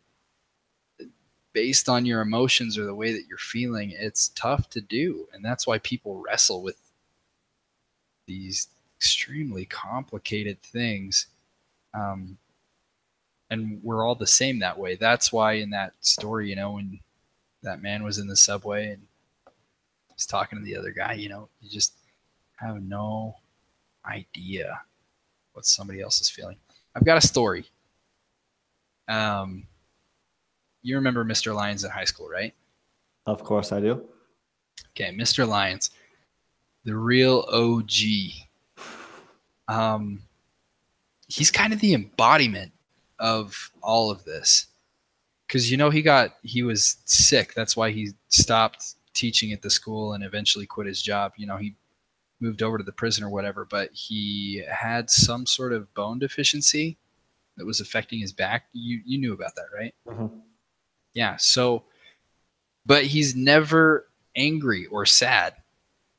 based on your emotions or the way that you're feeling, it's tough to do. And that's why people wrestle with these extremely complicated things. And we're all the same that way. That's why in that story, when that man was in the subway and he's talking to the other guy, you just have no idea what somebody else is feeling. I've got a story. You remember Mr. Lyons in high school, right? Of course I do. Okay, Mr. Lyons, the real OG. He's kind of the embodiment of all of this, because he was sick. That's why he stopped teaching at the school and eventually quit his job. He moved over to the prison or whatever, but he had some sort of bone deficiency that was affecting his back. You knew about that, right? Mm-hmm. Yeah. So, but he's never angry or sad.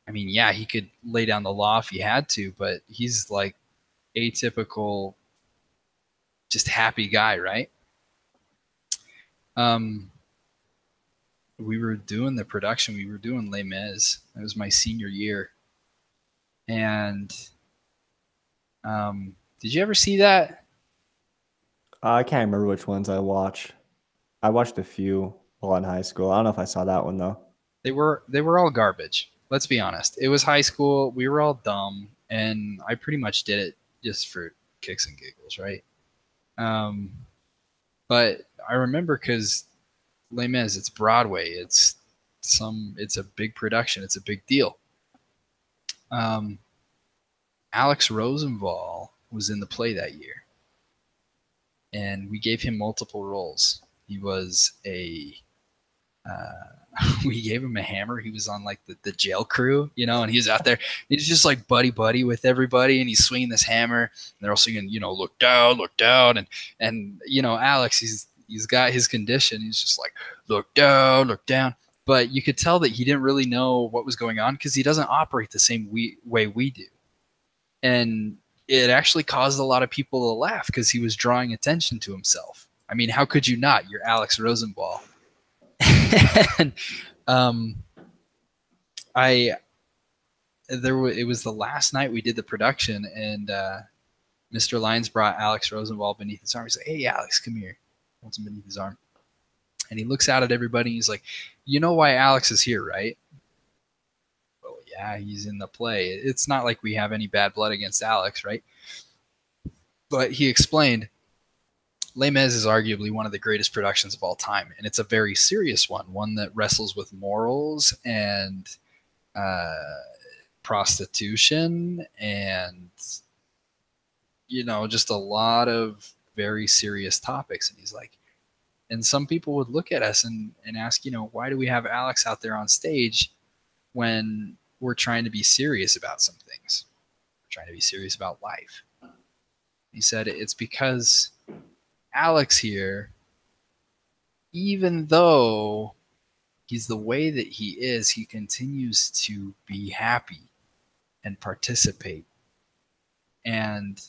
I mean, yeah, he could lay down the law if he had to, but he's like atypical, just happy guy, right? We were doing the production. We were doing Les Mis. It was my senior year. And did you ever see that? I can't remember which ones I watched. I watched a few while in high school. I don't know if I saw that one though. They were all garbage. Let's be honest. It was high school. We were all dumb, and I pretty much did it just for kicks and giggles, right? But I remember, because Les Mis, it's Broadway. It's a big production. It's a big deal. Alex Rosenthal was in the play that year, and we gave him multiple roles. He was we gave him a hammer. He was on like the jail crew, and he was out there. He's just like buddy with everybody, and he's swinging this hammer. And they're all singing, look down, and Alex, he's got his condition. He's just like, look down. But you could tell that he didn't really know what was going on, because he doesn't operate the same way we do. And it actually caused a lot of people to laugh, because he was drawing attention to himself. I mean, how could you not? You're Alex Rosenthal. And it was the last night we did the production, and Mr. Lyons brought Alex Rosenthal beneath his arm. He's like, "Hey, Alex, come here." Holds him beneath his arm, and he looks out at everybody. And he's like, "You know why Alex is here, right?" Well, yeah, he's in the play. It's not like we have any bad blood against Alex, right? But he explained, Les Mis is arguably one of the greatest productions of all time, and it's a very serious one that wrestles with morals and prostitution and just a lot of very serious topics. And he's like, and some people would look at us and ask, why do we have Alex out there on stage when we're trying to be serious about some things? We're trying to be serious about life. He said it's because Alex here, even though he's the way that he is, he continues to be happy and participate. And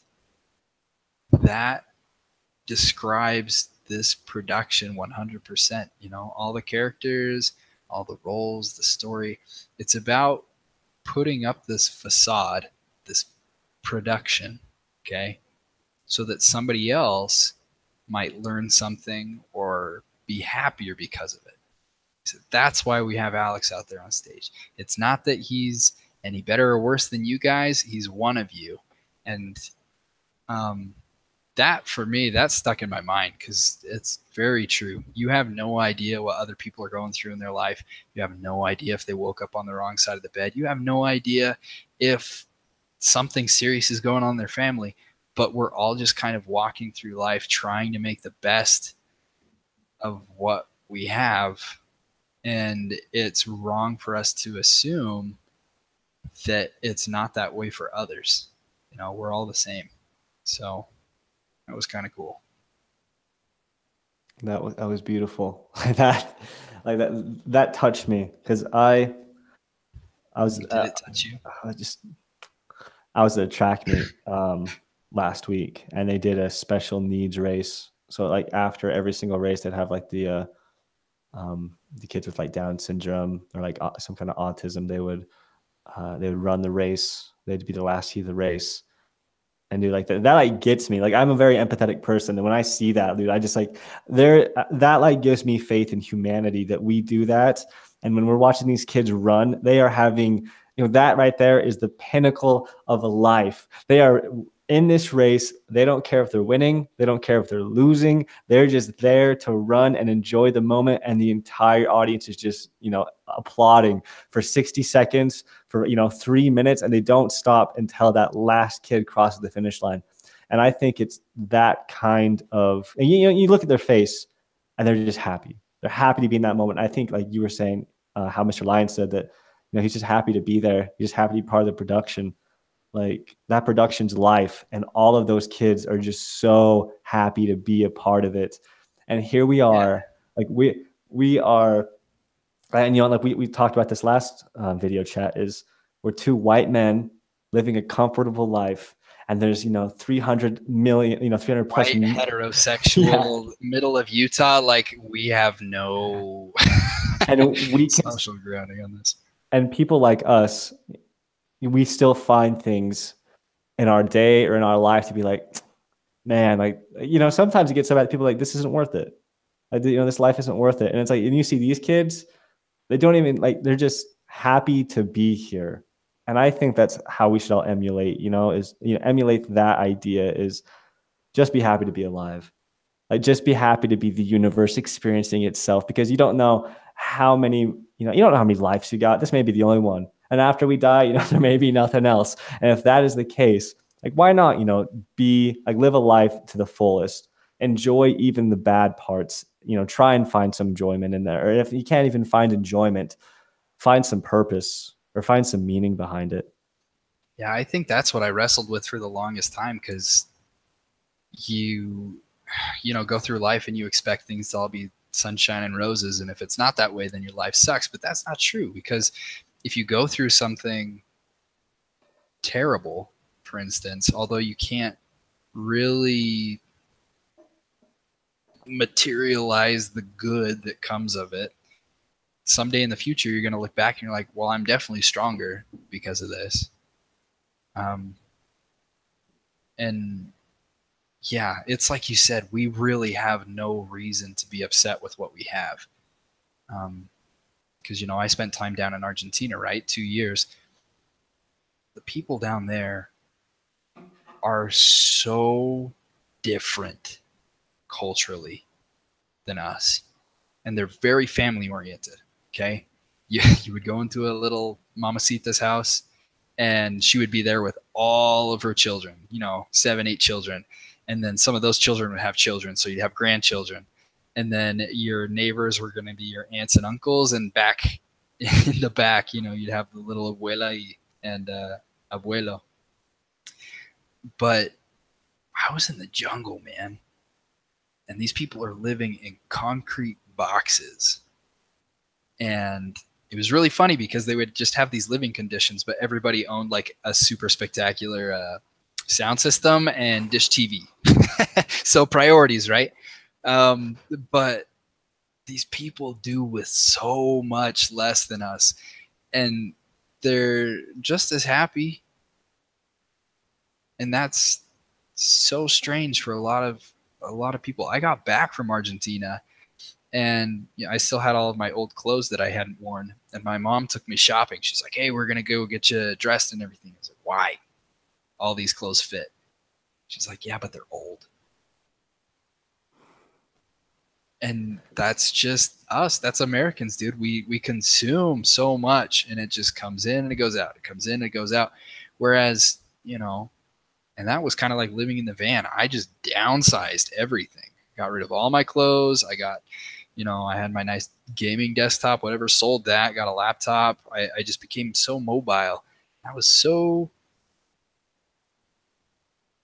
that describes this production 100%. All the characters all the roles, the story. It's about putting up this facade, this production, okay, so that somebody else might learn something or be happier because of it. So that's why we have Alex out there on stage. It's not that he's any better or worse than you guys. He's one of you. And that, for me, that's stuck in my mind because it's very true. You have no idea what other people are going through in their life. You have no idea if they woke up on the wrong side of the bed. You have no idea if something serious is going on in their family. But we're all just kind of walking through life trying to make the best of what we have. And it's wrong for us to assume that it's not that way for others. You know, we're all the same. So that was kind of cool. That was beautiful. that touched me because I was. Did it touch you? I was at a track meet last week, and they did a special needs race. So like after every single race, they'd have like the kids with like Down syndrome or like some kind of autism. They would run the race. They'd be the last to the race. And dude, like that like gets me. Like I'm a very empathetic person, and when I see that, dude, I just like that like gives me faith in humanity that we do that. And when we're watching these kids run, they are having, that right there is the pinnacle of a life. They are in this race. They don't care if they're winning. They don't care if they're losing. They're just there to run and enjoy the moment. And the entire audience is just, applauding for 60 seconds, for, 3 minutes. And they don't stop until that last kid crosses the finish line. And I think it's that kind of, and you look at their face and they're just happy. They're happy to be in that moment. I think like you were saying, how Mr. Lyons said that, he's just happy to be there. He's just happy to be part of the production. Like that production's life, and all of those kids are just so happy to be a part of it. And here we are, like we are, and like we talked about this last video chat, is we're two white men living a comfortable life, and there's 300 million, 300 plus white heterosexual middle of Utah. Like we have no and we social grounding on this. And people like us, we still find things in our day or in our life to be like, man, like, sometimes it gets so bad that people are like, this isn't worth it. Like, this life isn't worth it. And it's like, and you see these kids, they don't even like, they're just happy to be here. And I think that's how we should all emulate, emulate that idea, is just be happy to be alive. Like, just be happy to be the universe experiencing itself, because you don't know how many, you don't know how many lives you got. This may be the only one. And after we die, there may be nothing else. And if that is the case, like, why not, be like, live a life to the fullest, enjoy even the bad parts, try and find some enjoyment in there. Or if you can't even find enjoyment, find some purpose or find some meaning behind it. Yeah, I think that's what I wrestled with for the longest time, because you go through life and you expect things to all be sunshine and roses. And if it's not that way, then your life sucks. But that's not true, because if you go through something terrible, for instance, although you can't really materialize the good that comes of it, someday in the future, you're going to look back and you're like, well, I'm definitely stronger because of this. And yeah, it's like you said, we really have no reason to be upset with what we have. Because, I spent time down in Argentina, right? 2 years. The people down there are so different culturally than us. And they're very family oriented, okay? You would go into a little mamacita's house, and she would be there with all of her children, 7, 8 children. And then some of those children would have children, so you'd have grandchildren. And then your neighbors were going to be your aunts and uncles. And back in the back, you'd have the little abuela and abuelo. But I was in the jungle, man. And these people are living in concrete boxes. And it was really funny because they would just have these living conditions, but everybody owned like a super spectacular sound system and dish TV. So priorities, right? But these people do with so much less than us, and they're just as happy. And that's so strange for a lot of people. I got back from Argentina, and I still had all of my old clothes that I hadn't worn. And my mom took me shopping. She's like, "Hey, we're gonna go get you dressed and everything." I was like, "Why? All these clothes fit." She's like, "Yeah, but they're old." And that's just us. That's Americans, dude. We consume so much, and it just comes in and it goes out. It comes in and it goes out. Whereas, and that was kind of like living in the van. I just downsized everything. Got rid of all my clothes. I had my nice gaming desktop, whatever, sold that, got a laptop. I just became so mobile. I was so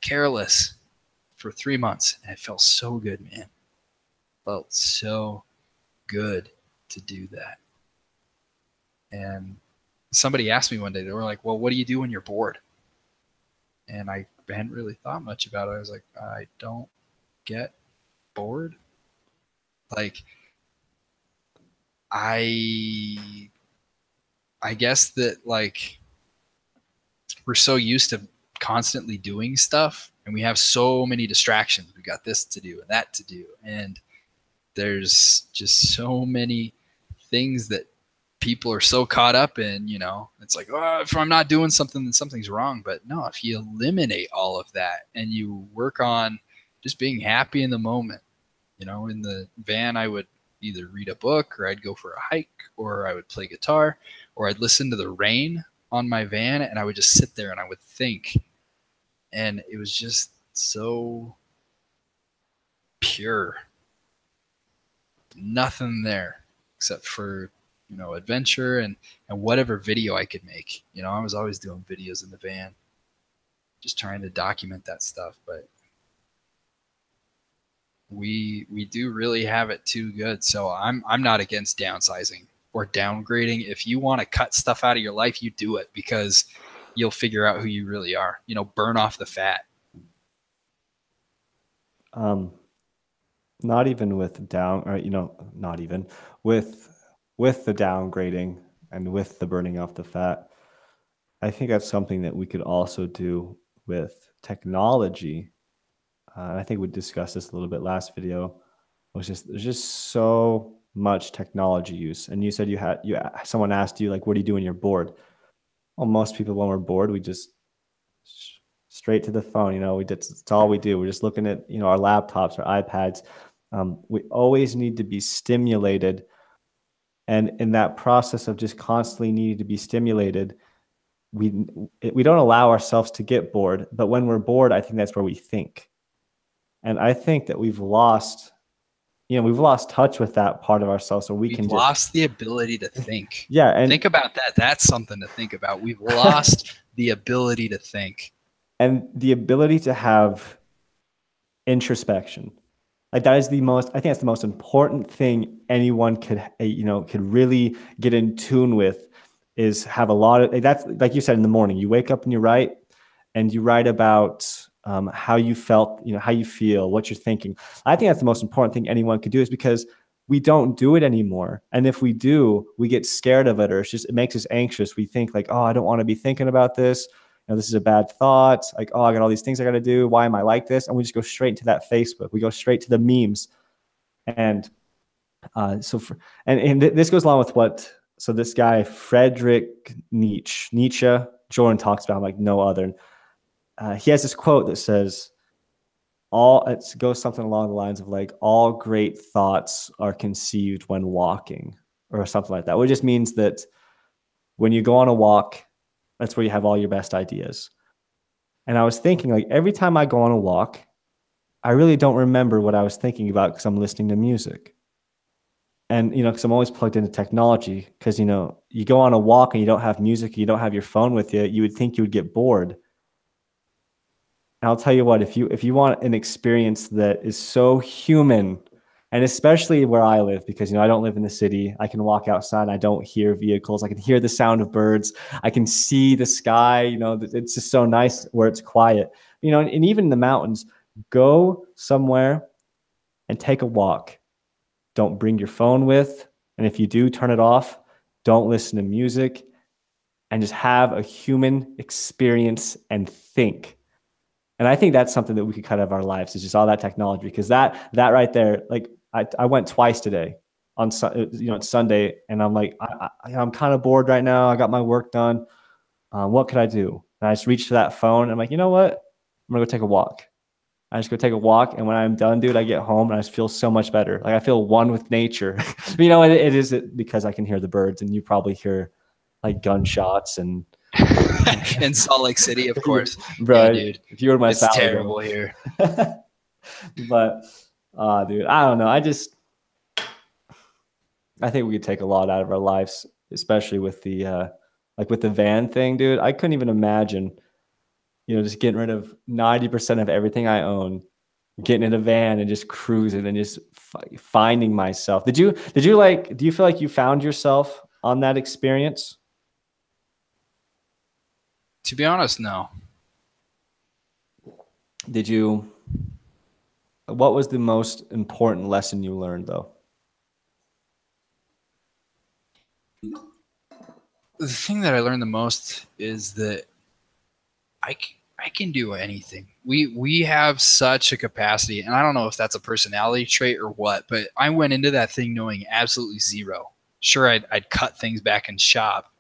careless for 3 months, and it felt so good, man. Felt so good to do that. And somebody asked me one day, they were like, "Well, what do you do when you're bored?" And I hadn't really thought much about it. I was like, I don't get bored. Like, I guess that, like, we're so used to constantly doing stuff, and we have so many distractions. We got this to do and that to do, and there's just so many things that people are so caught up in. It's like, oh, if I'm not doing something, then something's wrong. But no, if you eliminate all of that and you work on just being happy in the moment. In the van, I would either read a book, or I'd go for a hike, or I would play guitar, or I'd listen to the rain on my van, and I would just sit there and I would think. And it was just so pure. Nothing there except for, adventure and whatever video I could make. I was always doing videos in the van, just trying to document that stuff. But we do really have it too good. So I'm not against downsizing or downgrading. If you want to cut stuff out of your life, you do it, because you'll figure out who you really are. Burn off the fat. Not even with down, or not even with the downgrading and with the burning off the fat. I think that's something that we could also do with technology. I think we discussed this a little bit last video. There's just so much technology use. And you said someone asked you, like, what do you do when you're bored? Well, most people, when we're bored, we just straight to the phone. It's all we do. We're just looking at our laptops or iPads. We always need to be stimulated, and in that process of just constantly needing to be stimulated, we don't allow ourselves to get bored. But when we're bored, I think that's where we think. And I think that we've lost touch with that part of ourselves. So we've lost the ability to think. Yeah. And think about that. That's something to think about. We've lost the ability to think. And the ability to have introspection. Like, that is I think that's the most important thing anyone could really get in tune with, is have a lot of, that's like you said, in the morning, you wake up and you write about how you felt, how you feel, what you're thinking. I think that's the most important thing anyone could do, is because we don't do it anymore. And if we do, we get scared of it, or it makes us anxious. We think like, oh, I don't want to be thinking about this. This is a bad thought. Like, oh, I got all these things I got to do. Why am I like this? And we just go straight into that Facebook. We go straight to the memes. And this goes along with so this guy, Friedrich Nietzsche, Jordan talks about him like no other. He has this quote that says, it goes something along the lines of like, all great thoughts are conceived when walking, or something like that. Which just means that when you go on a walk, that's where you have all your best ideas. And I was thinking, like, every time I go on a walk, I really don't remember what I was thinking about, because I'm listening to music. And, because I'm always plugged into technology, because, you go on a walk and you don't have music, you don't have your phone with you, you would think you would get bored. And I'll tell you what, if you want an experience that is so human, and especially where I live, because, I don't live in the city, I can walk outside and I don't hear vehicles. I can hear the sound of birds. I can see the sky. It's just so nice where it's quiet. And even in the mountains, go somewhere and take a walk. Don't bring your phone with. And if you do, turn it off. Don't listen to music, and just have a human experience and think. And I think that's something that we could cut out of our lives, is just all that technology, because that right there, like I went twice today on, it's Sunday, and I'm like, I'm kind of bored right now. I got my work done. What could I do? And I just reached for that phone. And I'm like, you know what? I'm gonna go take a walk. I just go take a walk, and when I'm done, dude, I get home and I just feel so much better. Like I feel one with nature. It is because I can hear the birds, and you probably hear like gunshots and in Salt Lake City, of course. Bro, yeah, dude. If you were my it's salad, terrible here. But dude, I don't know. I think we could take a lot out of our lives, especially with the with the van thing, dude. I couldn't even imagine, just getting rid of 90% of everything I own, getting in a van and just cruising and just finding myself. Do you feel like you found yourself on that experience? To be honest, no. What was the most important lesson you learned, though? The thing that I learned the most is that I can do anything. We have such a capacity, and I don't know if that's a personality trait or what, but I went into that thing knowing absolutely zero. Sure, I'd cut things back in shop,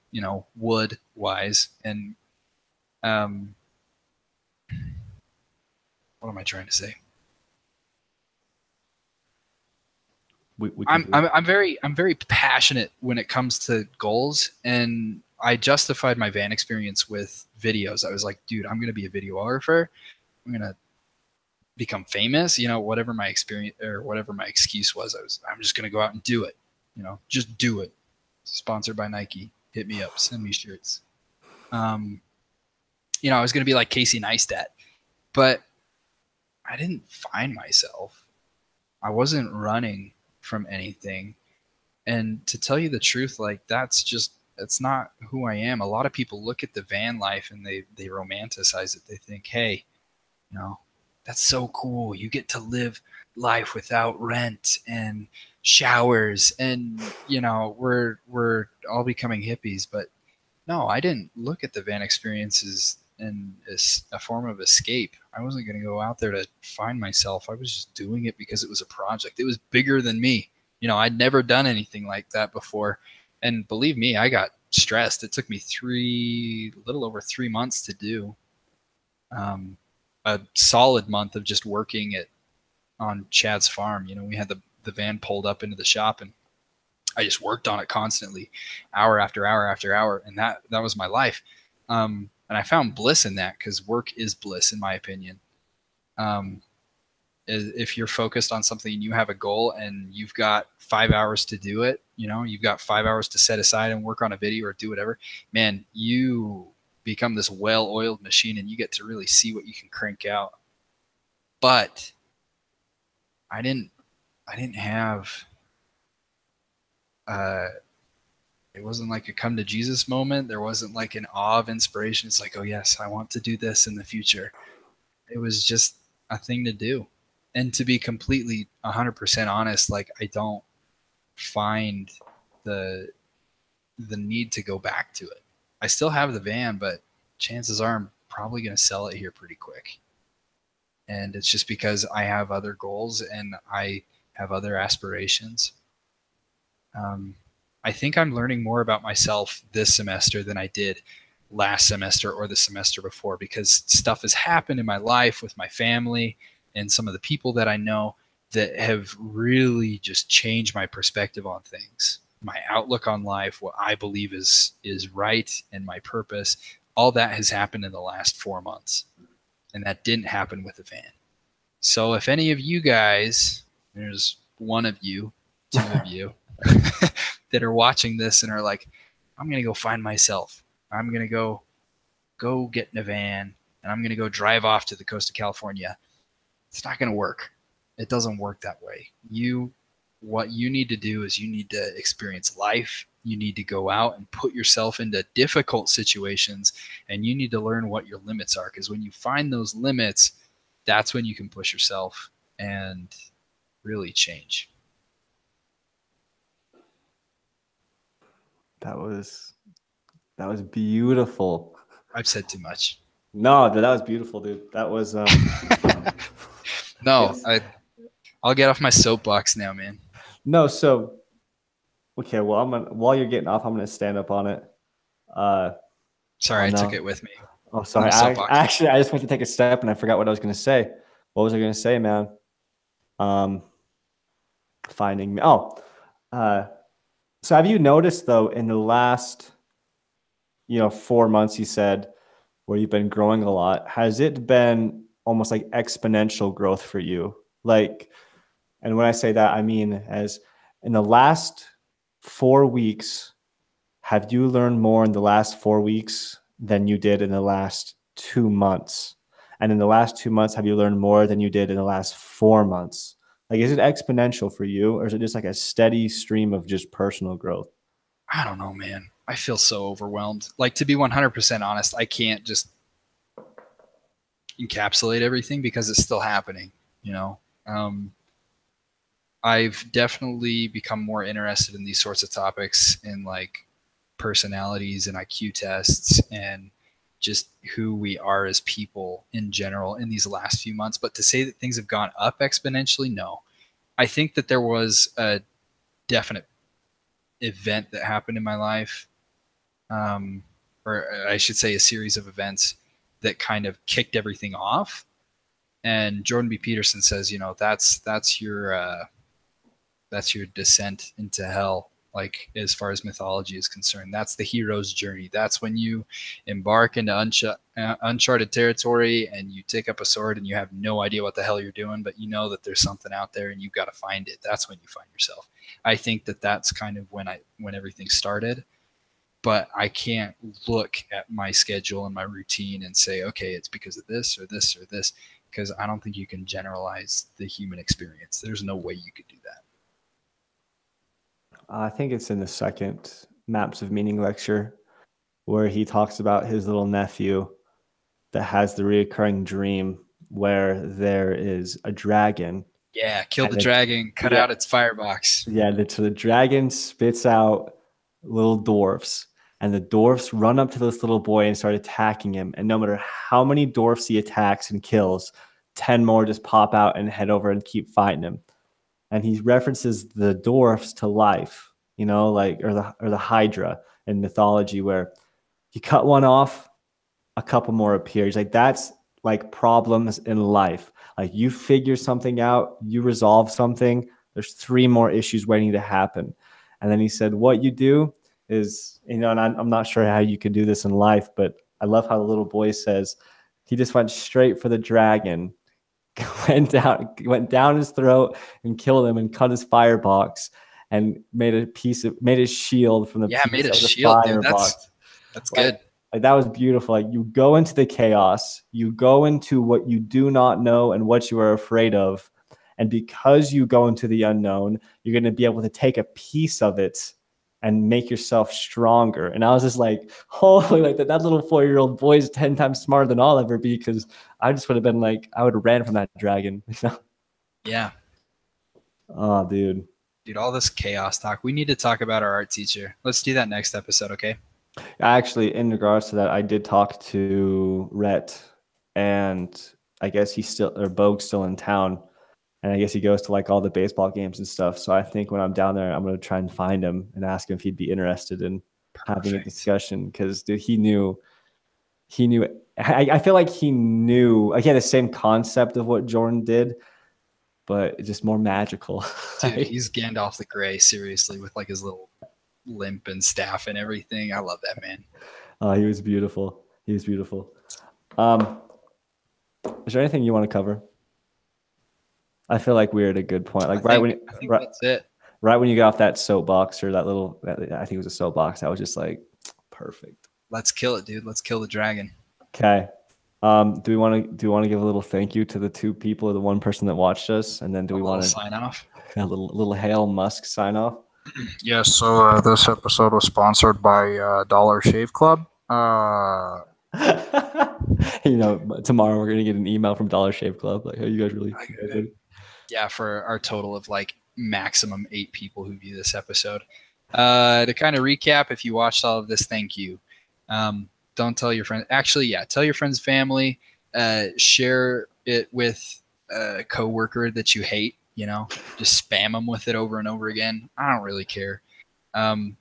wood wise, and what am I trying to say? I'm very passionate when it comes to goals, and I justified my van experience with videos. I was like, dude, I'm gonna be a videographer. I'm gonna become famous. Whatever my experience or whatever my excuse was, I'm just gonna go out and do it. Just do it. Sponsored by Nike. Hit me up. Send me shirts. I was gonna be like Casey Neistat, but I didn't find myself. I wasn't running from anything. And to tell you the truth, like that's not who I am. A lot of people look at the van life and they romanticize it. They think, hey, that's so cool. You get to live life without rent and showers, and we're all becoming hippies. But no, I didn't look at the van experiences as a form of escape. I wasn't going to go out there to find myself. I was just doing it because it was a project. It was bigger than me. I'd never done anything like that before. And believe me, I got stressed. It took me little over 3 months to do. A solid month of just working on Chad's farm. We had the van pulled up into the shop, and I just worked on it constantly, hour after hour after hour. And that was my life. And I found bliss in that, because work is bliss, in my opinion. If you're focused on something and you have a goal and you've got 5 hours to do it, you've got 5 hours to set aside and work on a video or do whatever, man, you become this well-oiled machine, and you get to really see what you can crank out. But I didn't have, it wasn't like a come to Jesus moment. There wasn't like an awe of inspiration. It's like, oh yes, I want to do this in the future. It was just a thing to do. And to be completely 100% honest, like I don't find the need to go back to it. I still have the van, but chances are I'm probably going to sell it here pretty quick. And it's just because I have other goals and I have other aspirations. I think I'm learning more about myself this semester than I did last semester or the semester before, because stuff has happened in my life with my family and some of the people that I know that have really just changed my perspective on things, my outlook on life, what I believe is right, and my purpose. All that has happened in the last 4 months, and that didn't happen with the van. So if any of you guys, there's one of you, two of you that are watching this and are like, I'm going to go find myself. I'm going to go get in a van, and I'm going to go drive off to the coast of California. It's not going to work. It doesn't work that way. What you need to do is you need to experience life. You need to go out and put yourself into difficult situations, and you need to learn what your limits are. Because when you find those limits, that's when you can push yourself and really change. That was beautiful. I've said too much. No, that was beautiful, dude. That was No, it's I'll get off my soapbox now, man. no, so okay, well I'm gonna while you're getting off, I'm gonna stand up on it. Sorry, Oh I took no. it with me Oh on sorry. the soapbox. I just went to take a step and I forgot what I was gonna say. What was I gonna say, man? Um finding me. Uh so have you noticed though in the last 4 months you said where you've been growing a lot, has it been almost like exponential growth for you? Like, and when I say that, I mean as in the last 4 weeks, have you learned more in the last 4 weeks than you did in the last 2 months? And in the last 2 months, have you learned more than you did in the last 4 months? Like, is it exponential for you, or is it just like a steady stream of just personal growth? I don't know, man. I feel so overwhelmed. Like, to be 100% honest, I can't just encapsulate everything because it's still happening, you know? I've definitely become more interested in these sorts of topics in like personalities and IQ tests and just who we are as people in general in these last few months. But to say that things have gone up exponentially, no. I think that there was a definite event that happened in my life, or I should say a series of events that kind of kicked everything off. And Jordan B. Peterson says, that's your descent into hell. Like, as far as mythology is concerned, that's the hero's journey. That's when you embark into uncharted territory and you take up a sword and you have no idea what the hell you're doing, but you know that there's something out there and you've got to find it. That's when you find yourself. I think that that's kind of when everything started, but I can't look at my schedule and my routine and say, okay, it's because of this or this or this, because I don't think you can generalize the human experience. There's no way you could do that. I think it's in the second Maps of Meaning lecture where he talks about his little nephew that has the reoccurring dream where there is a dragon. Yeah, kill the dragon, cut out its firebox. Yeah, so the dragon spits out little dwarfs, and the dwarfs run up to this little boy and start attacking him. And no matter how many dwarfs he attacks and kills, 10 more just pop out and head over and keep fighting him. And he references the dwarfs to life, like or the Hydra in mythology, where you cut one off, a couple more appear. He's like, that's like problems in life. Like you figure something out, you resolve something, there's 3 more issues waiting to happen. And then he said, what you do is, and I'm not sure how you could do this in life, but I love how the little boy says he just went straight for the dragon, went down his throat and killed him and cut his firebox and made a shield from the piece of the shield, firebox. Dude, that's good. Like that was beautiful. Like you go into the chaos, you go into what you do not know and what you are afraid of. And because you go into the unknown, you're going to be able to take a piece of it and make yourself stronger. And I was just like, holy, like that little 4-year-old boy is 10 times smarter than I'll ever be, because I just would have been like, I would have ran from that dragon. Yeah. Oh, dude. Dude, all this chaos talk. We need to talk about our art teacher. Let's do that next episode, okay? Actually, in regards to that, I did talk to Rhett, and I guess Bogue's still in town. And I guess he goes to like all the baseball games and stuff. So I think when I'm down there, I'm going to try and find him and ask him if he'd be interested in having a discussion. Because dude, he knew. I feel like he knew. Like, he had the same concept of what Jordan did, but it's just more magical. Dude, he's Gandalf the Grey, seriously, with like his little limp and staff and everything. I love that man. Oh, he was beautiful. Is there anything you want to cover? I feel like we're at a good point. Like I think that's it. Right when you got off that soapbox or I think it was a soapbox, I was just like, perfect. Let's kill it, dude. Let's kill the dragon. Okay. Do we want to give a little thank you to the 2 people or the 1 person that watched us, and then do we want to sign off? A little hail Musk sign off. Yes. So this episode was sponsored by Dollar Shave Club. Tomorrow we're gonna get an email from Dollar Shave Club like, "Hey, you guys really?" Yeah, for our total of like maximum 8 people who view this episode. To kind of recap, if you watched all of this, thank you. Don't tell your friends. Actually, yeah, tell your friends, family. Share it with a coworker that you hate. You know, just spam them with it over and over again. I don't really care.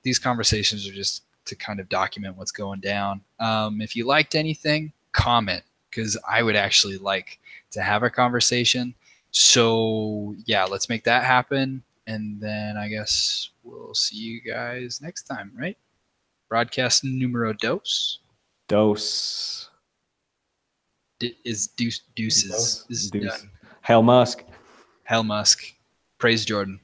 These conversations are just to kind of document what's going down. If you liked anything, comment, because I would actually like to have a conversation. So yeah, let's make that happen. And then I guess we'll see you guys next time, right? Broadcast numero dos. Dose. Is deuces. Is Deuce. done. Hail Musk. Hail Musk. Praise Jordan.